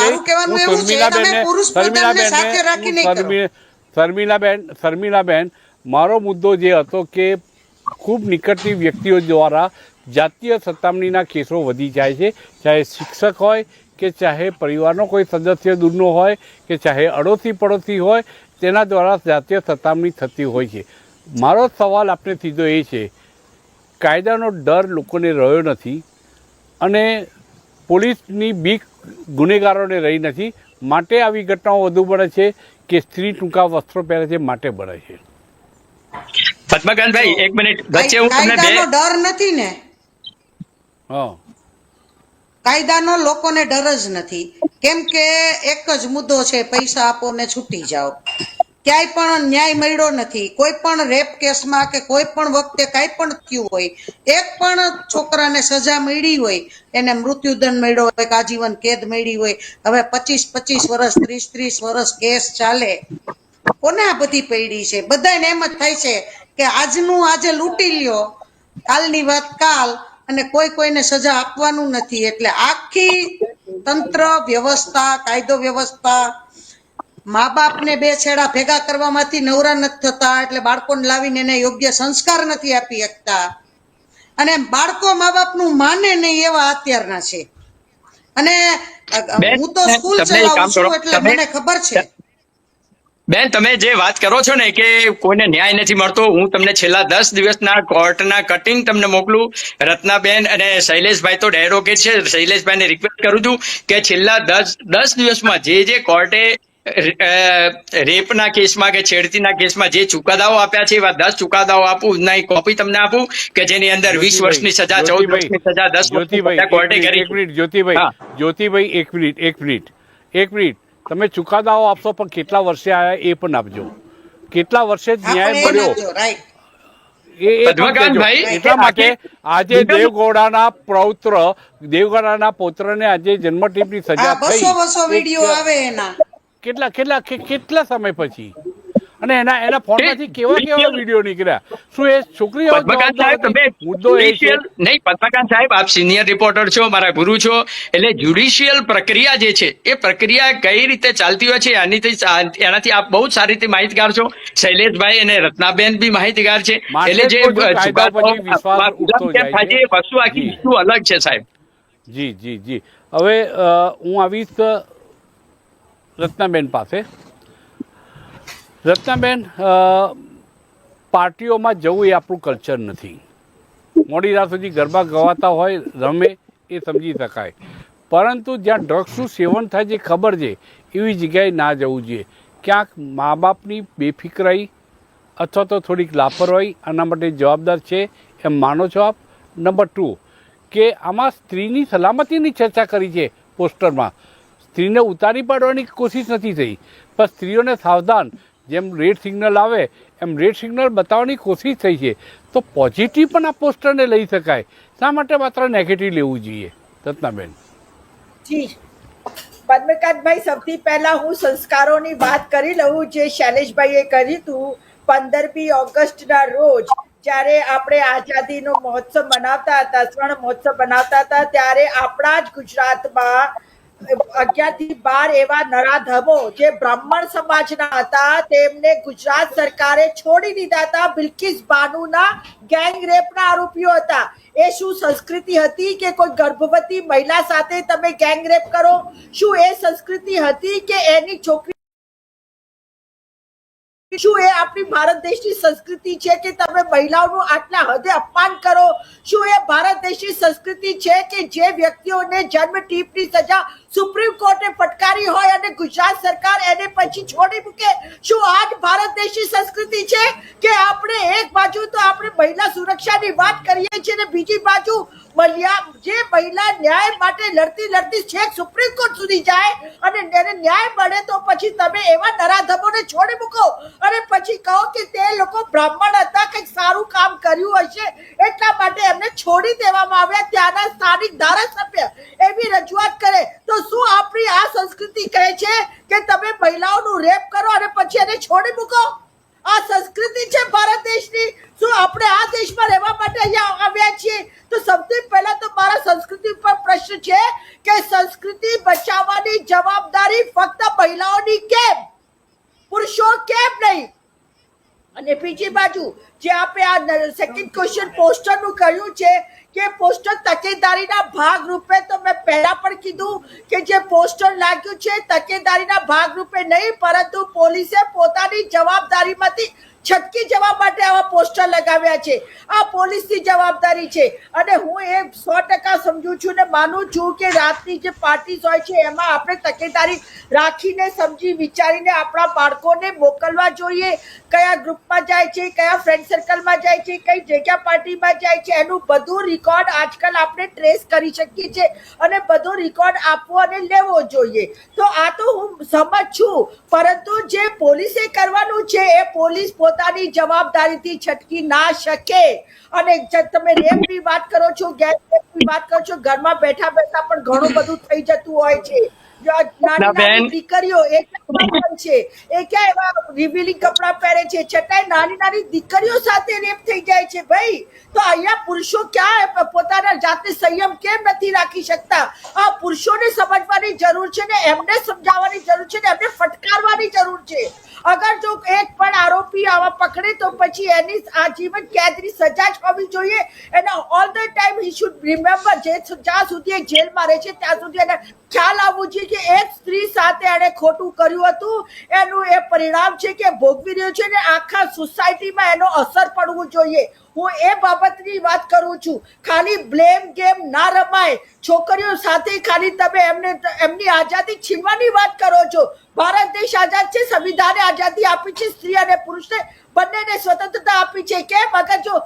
ગઈ. શર્મિલાબેન, મારો મુદ્દો જે હતો કે ખૂબ નિકટની વ્યક્તિઓ દ્વારા જાતીય સતામણીના કેસો વધી જાય છે, ચાહે શિક્ષક હોય કે ચાહે પરિવારનો કોઈ સદસ્ય દૂરનો હોય કે ચાહે અડોશી પડોશી હોય, તેના દ્વારા જાતીય સતામણી થતી હોય છે. મારો સવાલ આપને સીધો એ છે, કાયદાનો ડર લોકોને રહ્યો નથી અને પોલીસની બીક ગુનેગારોને રહી નથી, માટે આવી ઘટનાઓ વધુ બને છે કે સ્ત્રી ટૂંકા વસ્ત્રો પહેરે છે માટે બને છે. પદ્મકાંતભાઈ, એક મિનિટ વચ્ચે હું તમને ડર નથી ને, કાયદાનો લોકોને ડર જ નથી. કેમ કે એક જ મુદ્દો છે, પૈસા આપો ને છૂટી જાઓ. ક્યાંય પણ ન્યાય મળ્યો નથી. કોઈ પણ રેપ કેસમાં કે કોઈ પણ વખતે કાંઈ પણ થયું હોય, એક પણ છોકરાને સજા મળી હોય, એને મૃત્યુદંડ મળ્યો હોય કે આજીવન કેદ મળી હોય, હવે 25 વર્ષ, 30 વર્ષ કેસ ચાલે. કોને આ બધી પડી છે? બધાને એમ જ થાય છે કે આજનું આજે લૂંટી લ્યો, કાલની વાત કાલ, અને કોઈને સજા આપવાનું નથી. એટલે આખી તંત્ર વ્યવસ્થા, કાયદો વ્યવસ્થા, મા બાપને બે છેડા ભેગા કરવામાંથી નવરા નથી થતા, એટલે બાળકોને લાવીને એને યોગ્ય સંસ્કાર નથી આપી શકતા, અને બાળકો મા બાપનું માને નહીં એવા અત્યારના છે. અને હું તો સ્કૂલ ચલાવું છું એટલે મને ખબર છે. બેન, તમે જે વાત કરો છો ને કે કોઈને ન્યાય નથી મળતો, હું તમને છેલ્લા 10 દિવસના કોર્ટના કટિંગ તમને મોકલું. રત્નાબેન અને શૈલેષભાઈ તો એડવોકેટ છે, શૈલેષભાઈને રિક્વેસ્ટ કરું છું કે છેલ્લા 10 દિવસમાં જે કોર્ટે રેપના કેસમાં કે છેડતીના કેસમાં જે ચુકાદાઓ આપ્યા છે, એવા 10 ચુકાદાઓ આપું, નહીં કોપી તમને આપું કે જેની અંદર 20 વર્ષની સજા, 14 વર્ષની સજા, 10 વર્ષની સજા કોર્ટે કરી. જ્યોતિભાઈ, એક મિનિટ, તમે ચુકાદાઓ આપશો પણ કેટલા વર્ષે આવ્યા એ પણ આપજો. કેટલા વર્ષે ન્યાય મળ્યો એટલા માટે આજે દેવગૌડાના પૌત્રને આજે જન્મટીપની સજા થઈ, કેટલા સમય પછી, અને એના ફોનમાંથી કેવા વિડીયો નીકળ્યા? શું એ છોકરીઓ? મુદ્દો એ છે નહીં, પદ્મકાંત સાહેબ, આપ સિનિયર રિપોર્ટર છો, મારા ગુરુ છો, એટલે જ્યુડિશિયલ પ્રક્રિયા જે છે એ પ્રક્રિયા કઈ રીતે ચાલતી હોય છે એનાથી આપ બહુ સારી રીતે માહિતગાર છો. શૈલેષભાઈ અને રત્નાબેન બી માહિતગાર છે. એટલે જે વસ્તુ આખી વસ્તુ અલગ છે સાહેબ. જી. હવે હું આવીશ રત્નાબેન પાસે. રત્નાબેન, પાર્ટીઓમાં જવું એ આપણું કલ્ચર નથી. મોડી રાત સુધી ગરબા ગવાતા હોય, રમે, એ સમજી શકાય, પરંતુ જ્યાં ડ્રગ્સનું સેવન થાય છે ખબર છે એવી જગ્યાએ ના જવું જોઈએ. ક્યાંક મા બાપની બેફિકરાઈ અથવા તો થોડીક લાપરવાહી આના માટે જવાબદાર છે, એમ માનો છો આપ? નંબર 2, કે આમાં સ્ત્રીની સલામતીની ચર્ચા કરી છે પોસ્ટરમાં. સ્ત્રીને ઉતારી પાડવાની કોશિશ નથી થઈ, પણ સ્ત્રીઓને સાવધાન, જેમ રેડ સિગ્નલ આવે એમ રેડ સિગ્નલ બતાવવાની કોશિશ થઈ છે. તો પોઝિટિવ પણ આ પોસ્ટરને લઈ શકાય, શા માટે માત્ર નેગેટિવ લેવું જોઈએ? રત્નાબેન જી પદ્મકાંતભાઈ, સૌથી પહેલા હું સંસ્કારોની વાત કરી લઉં જે શૈલેષભાઈએ કરી હતું. 15મી ઓગસ્ટના રોજ જ્યારે આપણે આઝાદીનો મહોત્સવ મનાવતા હતા, સ્વર્ણ મહોત્સવ મનાવતા હતા, ત્યારે આપણા જ ગુજરાતમાં 11 થી 12 એવા નરાધમો જે બ્રાહ્મણ સમાજના હતા તેમને ગુજરાત સરકારે છોડી દીધા હતા. બિલ્કિસ બાનુના ગેંગ રેપના આરોપીઓ હતા. એ શું સંસ્કૃતિ હતી કે કોઈ ગર્ભવતી મહિલા સાથે તમે ગેંગ રેપ કરો? શું એ સંસ્કૃતિ હતી કે એની છોકરી, શું એ આપણી ભારત દેશની સંસ્કૃતિ છે કે તમે મહિલાઓનું આટલા હદે અપમાન કરો? શું એ ભારત દેશની સંસ્કૃતિ છે કે જે વ્યક્તિઓને જન્મ ટીપની સજા સુપ્રીમ કોર્ટે ફટકારી હોય અને ગુજરાત સરકાર એને પછી છોડી મૂકે? શું આ જ ભારત દેશની સંસ્કૃતિ છે કે આપણે એક બાજુ તો આપણે મહિલા સુરક્ષાની વાત કરીએ છીએ ને બીજી બાજુ જે મહિલા ન્યાય માટે લડતી છેક સુપ્રીમ કોર્ટ સુધી જાય અને એને ન્યાય મળે તો પછી તમે એવા નરાધમોને છોડી મૂકો અને પછી કહો કે તે લોકો બ્રાહ્મણ હતા, કંઈક સારું કામ કર્યું હશે એટલા માટે એમને છોડી દેવામાં આવ્યા. ત્યાંના સ્થાનિક ધારાસભ્ય એવી રજૂઆત કરે તો શું આપણી આ સંસ્કૃતિ કહે છે કે તમે મહિલાઓનું રેપ કરો અને પછી એને છોડી મૂકો? આ સંસ્કૃતિ છે ભારત દેશની? શું આપણે આ દેશમાં રહેવા માટે અહીંયા આવ્યા છીએ? તો સૌથી પહેલા તો મારા સંસ્કૃતિ પર પ્રશ્ન છે કે સંસ્કૃતિ બચાવવાની જવાબદારી ફક્ત મહિલાઓની કેમ, પુરુષો કેમ નહીં? અને બીજી બાજુ જે આપણે આ સેકન્ડ ક્વેશ્ચન પોસ્ટરનું કહ્યું છે કે પોસ્ટર તકેદારીના ભાગ રૂપે, તો મેં પહેલા પણ કીધું કે જે પોસ્ટર લાગ્યું છે તકેદારીના ભાગ રૂપે નહીં, પરંતુ પોલીસે પોતાની જવાબદારીમાંથી છટકી જવા માટે આવા પોસ્ટર લગાવ્યા છે. આ પોલીસની જવાબદારી છે અને હું એ 100% સમજુ છું ને માનું છું કે રાતની જે પાર્ટીઝ હોય છે એમાં આપણે તકેદારી રાખીને સમજી વિચારીને આપણા બાળકોને મોકલવા જોઈએ. કયા ગ્રુપમાં જાય છે, કયા ફ્રેન્ડ સર્કલમાં જાય છે, કઈ જગ્યા પાર્ટીમાં જાય છે, એનું બધું રેકોર્ડ આજકાલ આપણે ટ્રેસ કરી શકીએ છીએ અને બધો રેકોર્ડ આપવો અને લેવો જોઈએ. તો આ તો હું સમજ છું, પરંતુ જે પોલીસે કરવાનું છે એ પોલીસ પોતાની જવાબદારીથી છટકી ના શકે. અને તમે રેપની વાત કરો છો, ગેંગ રેપની વાત કરો છો, ઘરમાં બેઠા બેઠા પણ ઘણું બધું થઈ જતું હોય છે. નાની દીકરીઓ એ છે એ ક્યાં એવા રિવીલિંગ કપડા પહેરે છે છતાંય નાની દીકરીઓ સાથે રેપ થઈ જાય છે. ભાઈ, તો અહીંયા પુરુષો ક્યાં પોતાના જાતે સંયમ કેમ નથી રાખી શકતા? આ પુરુષોને સમજવાની જરૂર છે ને એમને સમજાવવાની જરૂર છે ને એમને ફટકારવાની જરૂર છે. અગર જો એક પણ આરોપી આવા પકડે તો પછી એની આજીવન કેદની સજા જ હોવી જોઈએ. એને all the time he should remember, જ્યાં સુધી એ જેલમાં રહે છે ત્યાં સુધી એને ખ્યાલ આવવું જોઈએ કે એક સ્ત્રી સાથે એને ખોટું કર્યું હતું, એનું એ પરિણામ છે કે ભોગવી રહ્યો છે ને આખા સોસાયટીમાં એનો અસર પડવું જોઈએ. હું એ બાબતની વાત કરું છું. ખાલી બ્લેમ ગેમ ના રમાય. છોકરીઓ સાથે ખાલી તમે એમની આઝાદી છીનવાની વાત કરો છો. ભારત દેશ આઝાદ છે, સંવિધાને આઝાદી આપી છે, સ્ત્રી અને પુરુષને બંનેને સ્વતંત્રતા આપી છે. કેમ અગર જો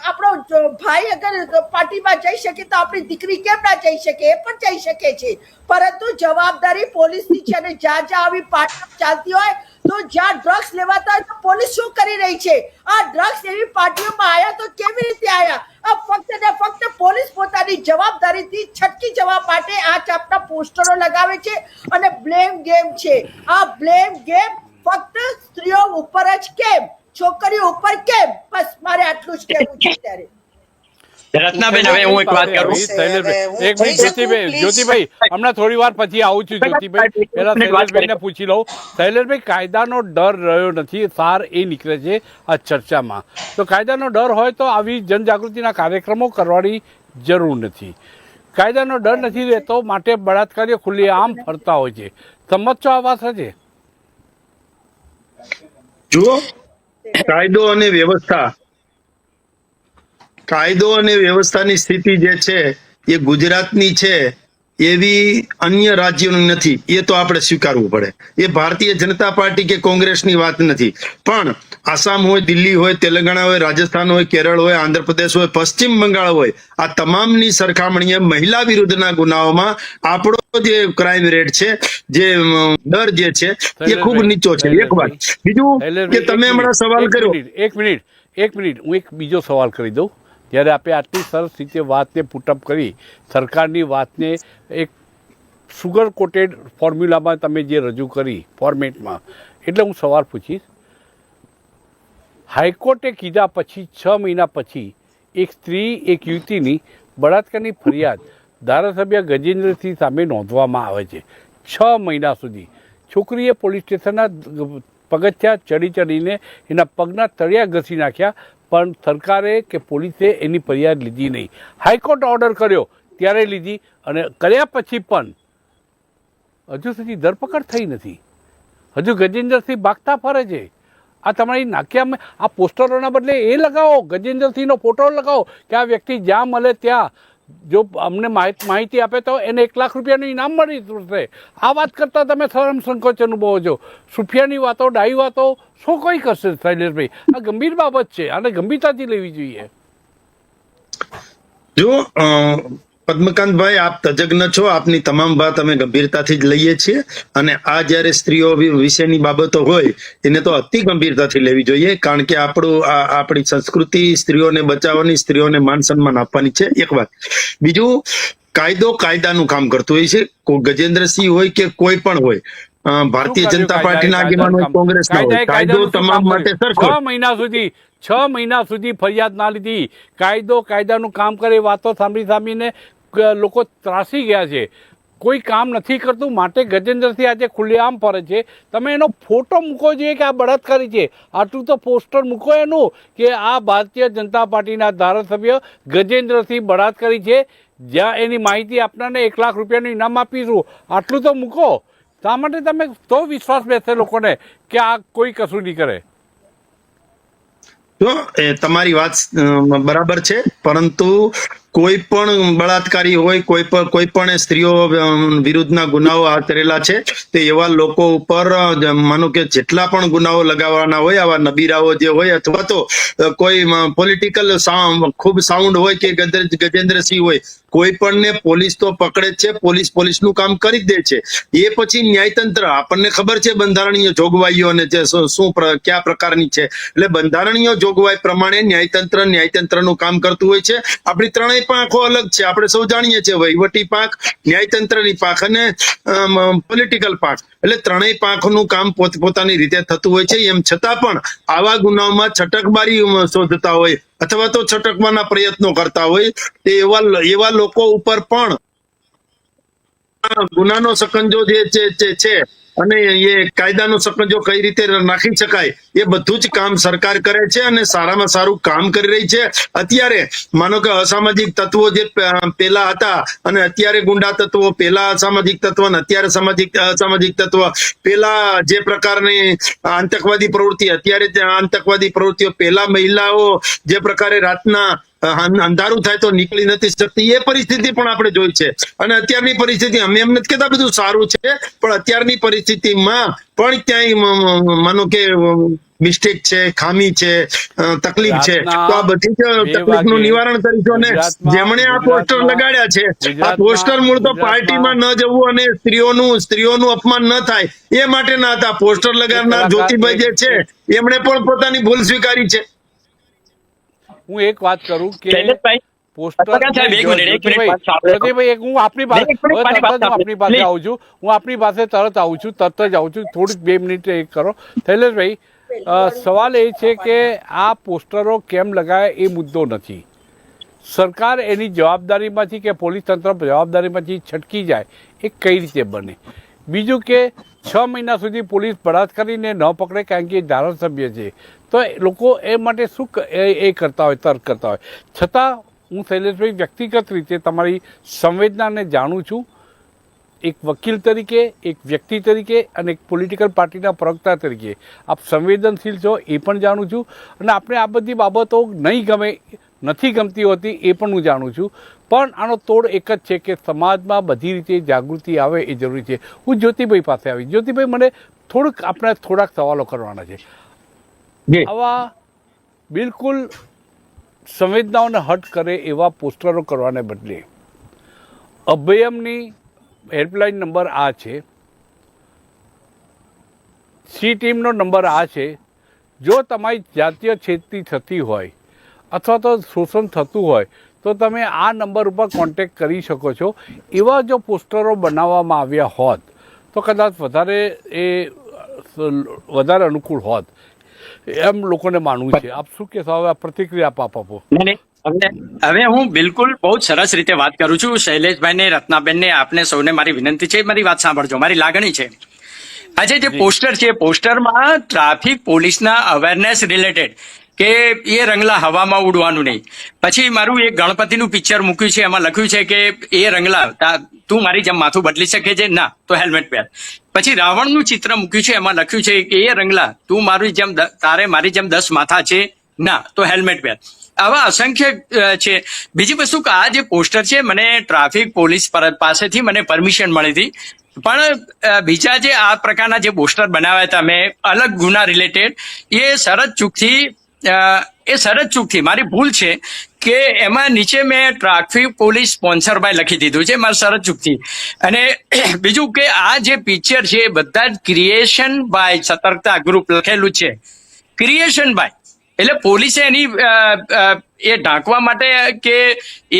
આપણો ભાઈ અગર પાર્ટીમાં જઈ શકે તો આપણી દીકરી કેમ ના જઈ શકે? એ પણ જઈ શકે છે, પરંતુ જવાબદારી પોલીસની છે. અને જ્યાં આવી પાર્ટી ચાલતી હોય તો જ્યાં ડ્રગ્સ લેવાતા હોય તો પોલીસ શું કરી રહી છે? આ ડ્રગ્સ એવી પાર્ટીઓમાં આવ્યા તો કેવી રીતે આવ્યા? આ ફક્ત ને ફક્ત પોલીસ પોતાની જવાબદારીથી છટકી જવા માટે આ ચાપના પોસ્ટરો લગાવે છે અને બ્લેમ ગેમ છે. આ બ્લેમ ગેમ ફક્ત સ્ત્રીઓ ઉપર જ કેમ, છોકરીઓ ઉપર કેમ? બસ મારે આટલું જ કહેવું છે. ત્યારે રત્નાબેન, હવે હું એક વાત કરું. એક મિનિટ જ્યોતિભાઈ, હમણાં થોડી વાર પછી આવું છું. જ્યોતિભાઈ, પેલા શૈલેષભાઈને પૂછી લઉં. શૈલેષભાઈ, કાયદાનો ડર રહ્યો નથી, સાર એ નીકળે છે આ ચર્ચામાં. તો કાયદાનો ડર હોય તો આવી જનજાગૃતિના કાર્યક્રમો કરવાની જરૂર નથી. કાયદાનો ડર નથી રહેતો માટે બળાત્કારીઓ ખુલ્લેઆમ ફરતા હોય છે. સંમત છો આ વાત સાથે? જુઓ, કાયદો અને વ્યવસ્થાની સ્થિતિ જે છે એ ગુજરાતની છે એવી અન્ય રાજ્યોની નથી, એ તો આપણે સ્વીકારવું પડે. એ ભારતીય જનતા પાર્ટી કે કોંગ્રેસની વાત નથી, પણ આસામ હોય, દિલ્હી હોય, તેલંગાણા હોય, રાજસ્થાન હોય, કેરળ હોય, આંધ્રપ્રદેશ હોય, પશ્ચિમ બંગાળ હોય, આ તમામની સરખામણીએ મહિલા વિરુદ્ધના ગુનાઓમાં આપણો જે ક્રાઇમ રેટ છે, જે દર જે છે એ ખૂબ નીચો છે. એક વાત. બીજું કે તમે હમણાં સવાલ કર્યો, એક મિનિટ હું એક બીજો સવાલ કરી દઉં. જ્યારે આપણે આટલી સરસ રીતે વાતને પુટઅપ કરી, સરકારની વાતને એક સુગર કોટેડ ફોર્મ્યુલામાં તમે જે રજૂ કરી ફોર્મેટમાં, એટલે હું સવાલ પૂછીશ. હાઈકોર્ટે કીધા પછી 6 મહિના પછી એક સ્ત્રી, એક યુવતીની બળાત્કારની ફરિયાદ ધારાસભ્ય ગજેન્દ્રસિંહ સામે નોંધવામાં આવે છે. 6 મહિના સુધી છોકરીએ પોલીસ સ્ટેશનના પગથિયા ચડીને એના પગના તળિયા ઘસી નાખ્યા, પણ સરકારે કે પોલીસે એની ફરિયાદ લીધી નહીં. હાઈકોર્ટ ઓર્ડર કર્યો ત્યારે લીધી, અને કર્યા પછી પણ હજુ સુધી ધરપકડ થઈ નથી. હજુ ગજેન્દ્રસિંહ ભાગતા ફરે છે. આ તમારી નાખ્યા આ પોસ્ટરોના બદલે એ લગાવો, ગજેન્દ્રસિંહનો ફોટો લગાવો કે આ વ્યક્તિ જ્યાં મળે ત્યાં જો અમને માહિતી આપે તો એને 1 લાખ રૂપિયાનું ઇનામ મળી જશે. આ વાત કરતાં તમે શરમ સંકોચ અનુભવો છો. સુફિયાની વાતો, ડાઈ વાતો શું કોઈ કરશે શૈલેષભાઈ? આ ગંભીર બાબત છે, આને ગંભીરતાથી લેવી જોઈએ. જો પદ્મકાંતભાઈ, આપ તજજ્ઞ છો, આપની તમામ વાત અમે ગંભીરતાથી જ લઈએ છીએ, અને આ જ્યારે સ્ત્રીઓ વિશેની બાબતો હોય એને તો અતિ ગંભીરતાથી લેવી જોઈએ, કારણ કે આપણી સંસ્કૃતિ સ્ત્રીઓને બચાવવાની, સ્ત્રીઓને માન સન્માન આપવાની છે. એક વાત. બીજું, કાયદો કાયદાનું કામ કરતું હોય છે. ગજેન્દ્રસિંહ હોય કે કોઈ પણ હોય, ભારતીય જનતા પાર્ટીના આગેવાન હોય, કોંગ્રેસના હોય, કાયદો તમામ માટે સરખો. 6 મહિના સુધી ફરિયાદ ના લીધી. કાયદાનું કામ કરે, વાતો સાંભળીને લોકો ત્રાસી ગયા છે. કોઈ કામ નથી કરતું, માટે ગજેન્દ્રસિંહ આજે ખુલ્લેઆમ ફરે છે. તમે એનો ફોટો મૂકો જોઈએ કે આ બળાત્કારી છે. આટલું તો પોસ્ટર મૂકો એનું કે આ ભારતીય જનતા પાર્ટીના ધારાસભ્ય ગજેન્દ્રસિંહ બળાત્કારી છે, જ્યાં એની માહિતી આપનારને 1 લાખ રૂપિયાનું ઇનામ આપીશું. આટલું તો મૂકો. શા માટે તમે તો વિશ્વાસ બેસે લોકોને કે આ કોઈ કશું નહીં કરે? જો તમારી વાત બરાબર છે, પરંતુ કોઈ પણ બળાત્કારી હોય, કોઈ પણ સ્ત્રીઓ વિરુદ્ધના ગુનાઓ આચરેલા છે, તે એવા લોકો ઉપર માનો કે જેટલા પણ ગુનાઓ લગાવવાના હોય, આવા નબીરાઓ જે હોય, અથવા તો કોઈ પોલિટિકલ ખૂબ સાઉન્ડ હોય કે ગજેન્દ્રસિંહ હોય, કોઈ પણ ને પોલીસ તો પકડે જ છે. પોલીસનું કામ કરી જ દે છે. એ પછી ન્યાયતંત્ર, આપણને ખબર છે બંધારણીય જોગવાઈઓ અને જે શું કયા પ્રકારની છે, એટલે બંધારણીય જોગવાઈ પ્રમાણે ન્યાયતંત્રનું કામ કરતું હોય છે. આપણી ત્રણેય પાંખો અલગ છે, આપણે સૌ જાણીએ છીએ, વહીવટી પાંખ, ન્યાયતંત્રની પાંખ અને પોલિટિકલ પાંખ. એટલે ત્રણેય પાંખનું કામ પોતપોતાની રીતે થતું હોય છે. એમ છતાં પણ આવા ગુનાઓમાં છટકબારી શોધતા હોય અથવા તો છટકવાના પ્રયત્નો કરતા હોય, તે એવા લોકો ઉપર પણ ગુનાનો સકંજો જે છે અને એ કાયદાનો સકંજો કઈ રીતે નાખી શકાય, એ બધું જ કામ સરકાર કરે છે અને સારામાં સારું કામ કરી રહી છે. અત્યારે માનો કે અસામાજિક તત્વો જે પેલા હતા અને અત્યારે ગુંડા તત્વો, પેલા અસામાજિક તત્વ અને અત્યારે અસામાજિક તત્વ, પેલા જે પ્રકારની આતંકવાદી પ્રવૃત્તિ, અત્યારે આતંકવાદી પ્રવૃત્તિઓ, પેલા મહિલાઓ જે પ્રકારે રાતના અંધારું થાય તો નીકળી નથી શકતી, એ પરિસ્થિતિ પણ આપણે જોઈ છે. અને અત્યારની પરિસ્થિતિ, અમે એમ નથી કહેતા બધું સારું છે, પણ અત્યારની પરિસ્થિતિમાં પણ ક્યાંય માનો કે મિસ્ટેક છે, ખામી છે, તકલીફ છે, તો આ બધી જ તકલીફનું નિવારણ કરીશું. અને જેમણે આ પોસ્ટર લગાડ્યા છે, આ પોસ્ટર મૂળ તો પાર્ટીમાં ન જવું અને સ્ત્રીઓનું અપમાન ન થાય એ માટે ના હતા. પોસ્ટર લગાડનાર જ્યોતિભાઈ જે છે, એમણે પણ પોતાની ભૂલ સ્વીકારી છે. હું એક વાત કરું કે પોસ્ટર, હું આપની પાસે તરત આવું છું, થોડીક 2 મિનિટ એક કરો. શૈલેષભાઈ, સવાલ એ છે કે આ પોસ્ટરો કેમ લગાય એ મુદ્દો નથી. સરકાર એની જવાબદારીમાંથી કે પોલીસ તંત્ર જવાબદારીમાંથી છટકી જાય એ કઈ રીતે બને? બીજું કે 6 મહિના સુધી પોલીસ બળાત્કારીને ન પકડે કારણ કે ધારાસભ્ય છે, તો લોકો એ માટે શું એ કરતા હોય, તર્ક કરતા હોય. છતાં હું શૈલેષભાઈ વ્યક્તિગત રીતે તમારી સંવેદનાને જાણું છું, એક વકીલ તરીકે, એક વ્યક્તિ તરીકે અને એક પોલિટિકલ પાર્ટીના પ્રવક્તા તરીકે આપ સંવેદનશીલ છો એ પણ જાણું છું. અને આપણે આ બધી બાબતો નહીં ગમે નથી ગમતી હોતી એ પણ હું જાણું છું, પણ આનો તોડ એક જ છે કે સમાજમાં બધી રીતે જાગૃતિ આવે એ જરૂરી છે. હું જ્યોતિભાઈ પાસે આવી. જ્યોતિભાઈ, મને આપણે થોડાક સવાલો કરવાના છે. આવા બિલકુલ સંવેદનાઓને હટ કરે એવા પોસ્ટરો કરવાને બદલે અભયમની હેલ્પલાઇન નંબર આ છે, સી ટીમનો નંબર આ છે. જો તમારી જાતીય છેડતી થતી હોય અથવા તો શોષણ થતું હોય તો તમે આ નંબર ઉપર કોન્ટેક્ટ કરી શકો છો. એવા જો પોસ્ટરો બનાવવામાં આવ્યા હોત તો કદાચ વધારે અનુકૂળ હોત એમ લોકોને માનવું છે. આપ શું કહેશો? હવે પ્રતિક્રિયા આપો. હવે હું બિલકુલ બહુ જ સરસ રીતે વાત કરું છું. શૈલેષભાઈને, રત્નાબેનને, આપને સૌને મારી વિનંતી છે, મારી વાત સાંભળજો, મારી લાગણી છે. આજે જે પોસ્ટર છે, પોસ્ટરમાં ટ્રાફિક પોલીસના અવેરનેસ રિલેટેડ કે એ રંગલા હવામાં ઉડવાનું નહીં. પછી મારું એક ગણપતિનું પિક્ચર મૂક્યું છે, એમાં લખ્યું છે કે એ રંગલા તું મારી જેમ માથું બદલી શકે છે, ના તો હેલ્મેટ પહેર. પછી રાવણનું ચિત્ર મૂક્યું છે, એમાં લખ્યું છે કે એ રંગલા તું તારે મારી જેમ 10 માથા છે, ના તો હેલ્મેટ પહેર. આવા અસંખ્ય છે. બીજી વસ્તુ કે આ જે પોસ્ટર છે, મને ટ્રાફિક પોલીસ પાસેથી મને પરમિશન મળી હતી, પણ બીજા જે આ પ્રકારના જે પોસ્ટર બનાવ્યા હતા મેં અલગ ગુના રિલેટેડ, એ શરત ચૂકથી મારી ભૂલ છે કે એમાં નીચે મેં ટ્રાફિક પોલીસ સ્પોન્સર બાય લખી દીધું છે, મારી શરત ચૂકથી. અને બીજું કે આ જે પિક્ચર છે એ બધા જ ક્રિએશન બાય સતર્કતા ગ્રુપ લખેલું છે, ક્રિએશન બાય. એટલે પોલીસે એની એ ઢાંકવા માટે કે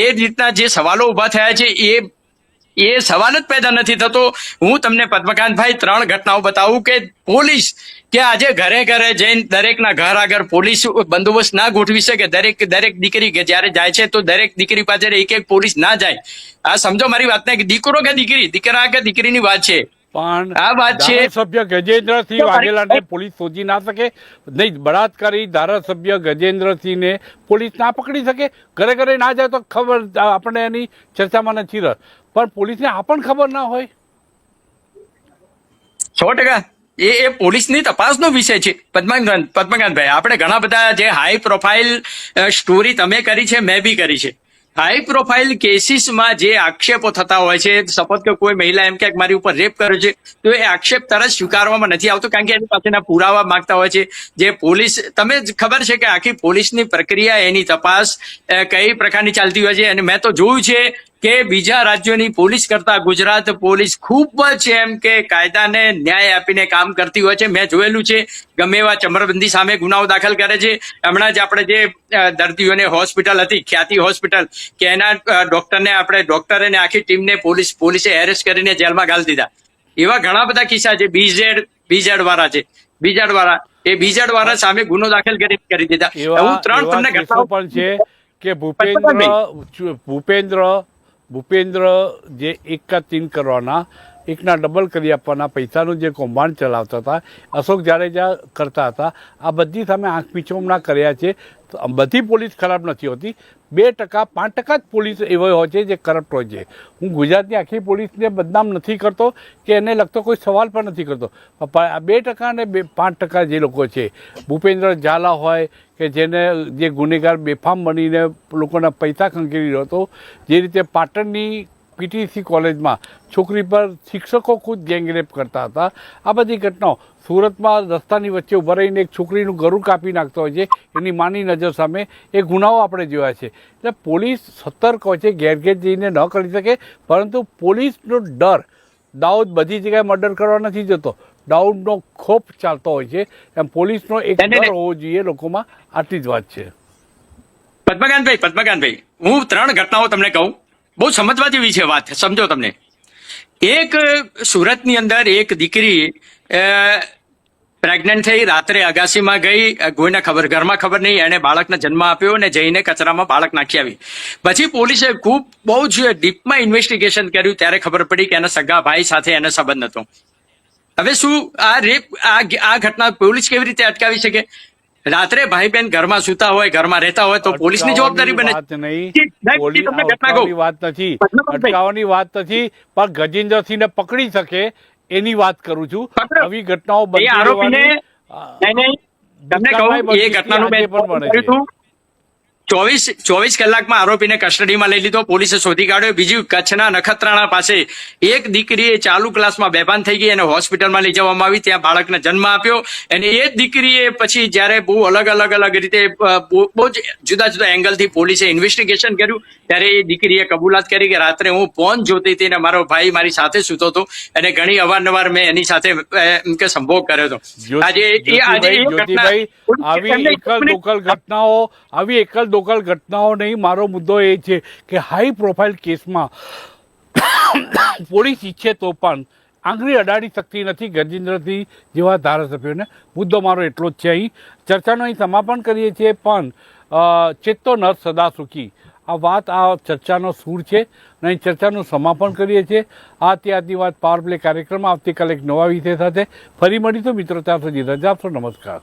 એ રીતના જે સવાલો ઉભા થયા છે એ સવાલ જ પેદા નથી થતો. હું તમને પદ્મકાંતભાઈ 3 ઘટનાઓ બતાવું કે પોલીસ કે આજે ઘરે ઘરે જઈને દરેકના ઘર આગળ પોલીસ બંદોબસ્ત ના ગોઠવી શકે. દરેક દીકરી કે જયારે જાય છે તો દરેક દીકરી પાસે એક પોલીસ ના જાય. આ સમજો મારી વાતને, કે દીકરો કે દીકરી, દીકરા કે દીકરીની વાત છે. પણ આ વાત છે, ધારાસભ્ય ગજેન્દ્રસિંહ વાઘેલાને પોલીસ શોધી ના શકે નહીં? બળાત્કારી ધારાસભ્ય ગજેન્દ્રસિંહને પોલીસ ના પકડી શકે? ઘરે ઘરે ના જાય તો ખબર આપણને એની ચર્ચામાં નથી રસ, પણ પોલીસને આ પણ ખબર ના હોય? 100% એ પોલીસની તપાસનો વિષય છે. પદ્મકાંતભાઈ, આપણે ઘણા બધા જે હાઈ પ્રોફાઇલ સ્ટોરી તમે કરી છે, મેં બી કરી છે. હાઈ પ્રોફાઇલ કેસીસમાં જે આક્ષેપો થતા હોય છે, સપોઝ કે કોઈ મહિલા એમ કે મારી ઉપર રેપ કર્યો છે, તો એ આક્ષેપ તરત સ્વીકારવામાં નથી આવતો, કારણ કે એની પાસેના પુરાવા માંગતા હોય છે. જે પોલીસ, તમે ખબર છે કે આખી પોલીસની પ્રક્રિયા, એની તપાસ કઈ પ્રકારની ચાલતી હોય છે. અને મેં તો જોયું છે કે બીજા રાજ્યોની પોલીસ કરતા ગુજરાત પોલીસ ખૂબ જ એમ કે કાયદાને ન્યાય આપીને કામ કરતી હોય છે. મેં જોયેલું છે, ગમે એવા ચમરબંધી સામે ગુનાઓ દાખલ કરે છે. હમણાં જ આપણે જે દર્દીઓને હોસ્પિટલ હતી, ખ્યાતિ હોસ્પિટલ, કે એના ડોક્ટરે ને આખી ટીમને પોલીસે એરેસ્ટ કરીને જેલમાં ઘાલી દીધા. એવા ઘણા બધા કિસ્સા છે. બીઝેડ વાળા છે, બીઝેડ વાળા સામે ગુનો દાખલ કરી દીધા. હું 3 તમને ઘટનાઓ પણ છે કે ભૂપેન્દ્ર જે એક કા 3 કરવાના, એકના ડબલ કરી આપવાના પૈસાનું જે કૌભાંડ ચલાવતા હતા, અશોક જાડેજા કરતા હતા, આ બધી સામે આંખ મીચોમણા કર્યા છે. બધી પોલીસ ખરાબ નથી હોતી, 2%, 5% જ પોલીસ એવો હોય છે જે કરપ્ટ હોય છે. હું ગુજરાતની આખી પોલીસને બદનામ નથી કરતો કે એને લગતો કોઈ સવાલ પણ નથી કરતો. 2% અને 5% જે લોકો છે, ભૂપેન્દ્ર ઝાલા હોય કે જે ગુનેગાર બેફામ બનીને લોકોના પૈસા ખંખેરી રહ્યો હતો, જે રીતે પાટણની પીટીસી કોલેજમાં છોકરી પર શિક્ષકો ખુદ ગેંગરેપ કરતા હતા, આ બધી ઘટનાઓ. સુરતમાં રસ્તાની વચ્ચે ઉભા રહીને એક છોકરીનું ગળું કાપી નાખતો હોય છે, એની માની નજર સામે, એ ગુનાઓ આપણે જોયા છે. એટલે પોલીસ સતર્ક હોય છે, ઘેર ઘેર જઈને ન કરી શકે, પરંતુ પોલીસનો ડર, દાઉદ બધી જગ્યાએ મર્ડર કરવા નથી જતો, દાઉદનો ખોફ ચાલતો હોય છે, એમ પોલીસનો એક ડર હોવો જોઈએ લોકોમાં. આટલી જ વાત છે. પદ્મકાંતભાઈ, હું 3 ઘટનાઓ તમને કહું, બહુ સમજવા જેવી છે વાત. સમજો તમને, એક સુરતની અંદર એક દીકરી પ્રેગ્નન્ટ થઈ, રાત્રે અગાસીમાં ગઈ, કોઈને ઘરમાં ખબર નહીં, એને બાળકને જન્મ આપ્યો અને જઈને કચરામાં બાળક નાખી આવી. પછી પોલીસે બહુ જ ડીપમાં ઇન્વેસ્ટિગેશન કર્યું, ત્યારે ખબર પડી કે એના સગા ભાઈ સાથે એને સંબંધ હતો. હવે શું આ ઘટના પોલીસ કેવી રીતે અટકાવી શકે? રાત્રે ભાઈ બહેન ઘરમાં સૂતા હોય, ઘરમાં રહેતા હોય તો પોલીસની જવાબદારી બને. વાત નથી, અટકાવવાની વાત નથી, પણ ગજેન્દ્રસિંહને પકડી શકે એની વાત કરું છું. આવી ઘટનાઓ ચોવીસ કલાકમાં આરોપીને કસ્ટડીમાં લઈ લીધો, પોલીસે શોધી કાઢ્યો. બીજું, કચ્છના નખત્રાણા પાસે એક દીકરીએ ચાલુ ક્લાસમાં બેભાન થઈ ગઈ અને હોસ્પિટલમાં લઈ જવામાં આવી, ત્યાં બાળકને જન્મ આપ્યો. અને એ જ દીકરીએ પછી જ્યારે બહુ અલગ રીતે બહુ જ જુદા જુદા એંગલથી પોલીસે ઇન્વેસ્ટિગેશન કર્યું, ત્યારે એ દીકરીએ કબૂલાત કરી કે રાત્રે હું ફોન જોતી હતી અને મારો ભાઈ મારી સાથે સૂતો હતો અને ઘણી અવારનવાર મેં એની સાથે એમ કે સંભોગ કર્યો હતો. જ્યોતિભાઈ, આવી એકલ દોકલ ઘટનાઓ નહીં. મારો મુદ્દો એ છે કે હાઈ પ્રોફાઇલ કેસમાં પોલીસ ઈચ્છે તો પણ આંગળી અડાડી શકતી નથી ગજેન્દ્રસિંહ જેવા ધારાસભ્યોને. મુદ્દો મારો એટલો જ છે. અહીં ચર્ચાનો અહીં સમાપન કરીએ છીએ, પણ ચેતો નર સદા સુખી આ વાત, આ ચર્ચાનો સૂર છે અને અહીં ચર્ચાનું સમાપન કરીએ છીએ. આ ત્યાંની વાત પાવર પ્લે કાર્યક્રમ આવતીકાલે એક નવા વિષય સાથે ફરી મળીશું મિત્રો. ત્યાં સુધી રજા આપશો. નમસ્કાર.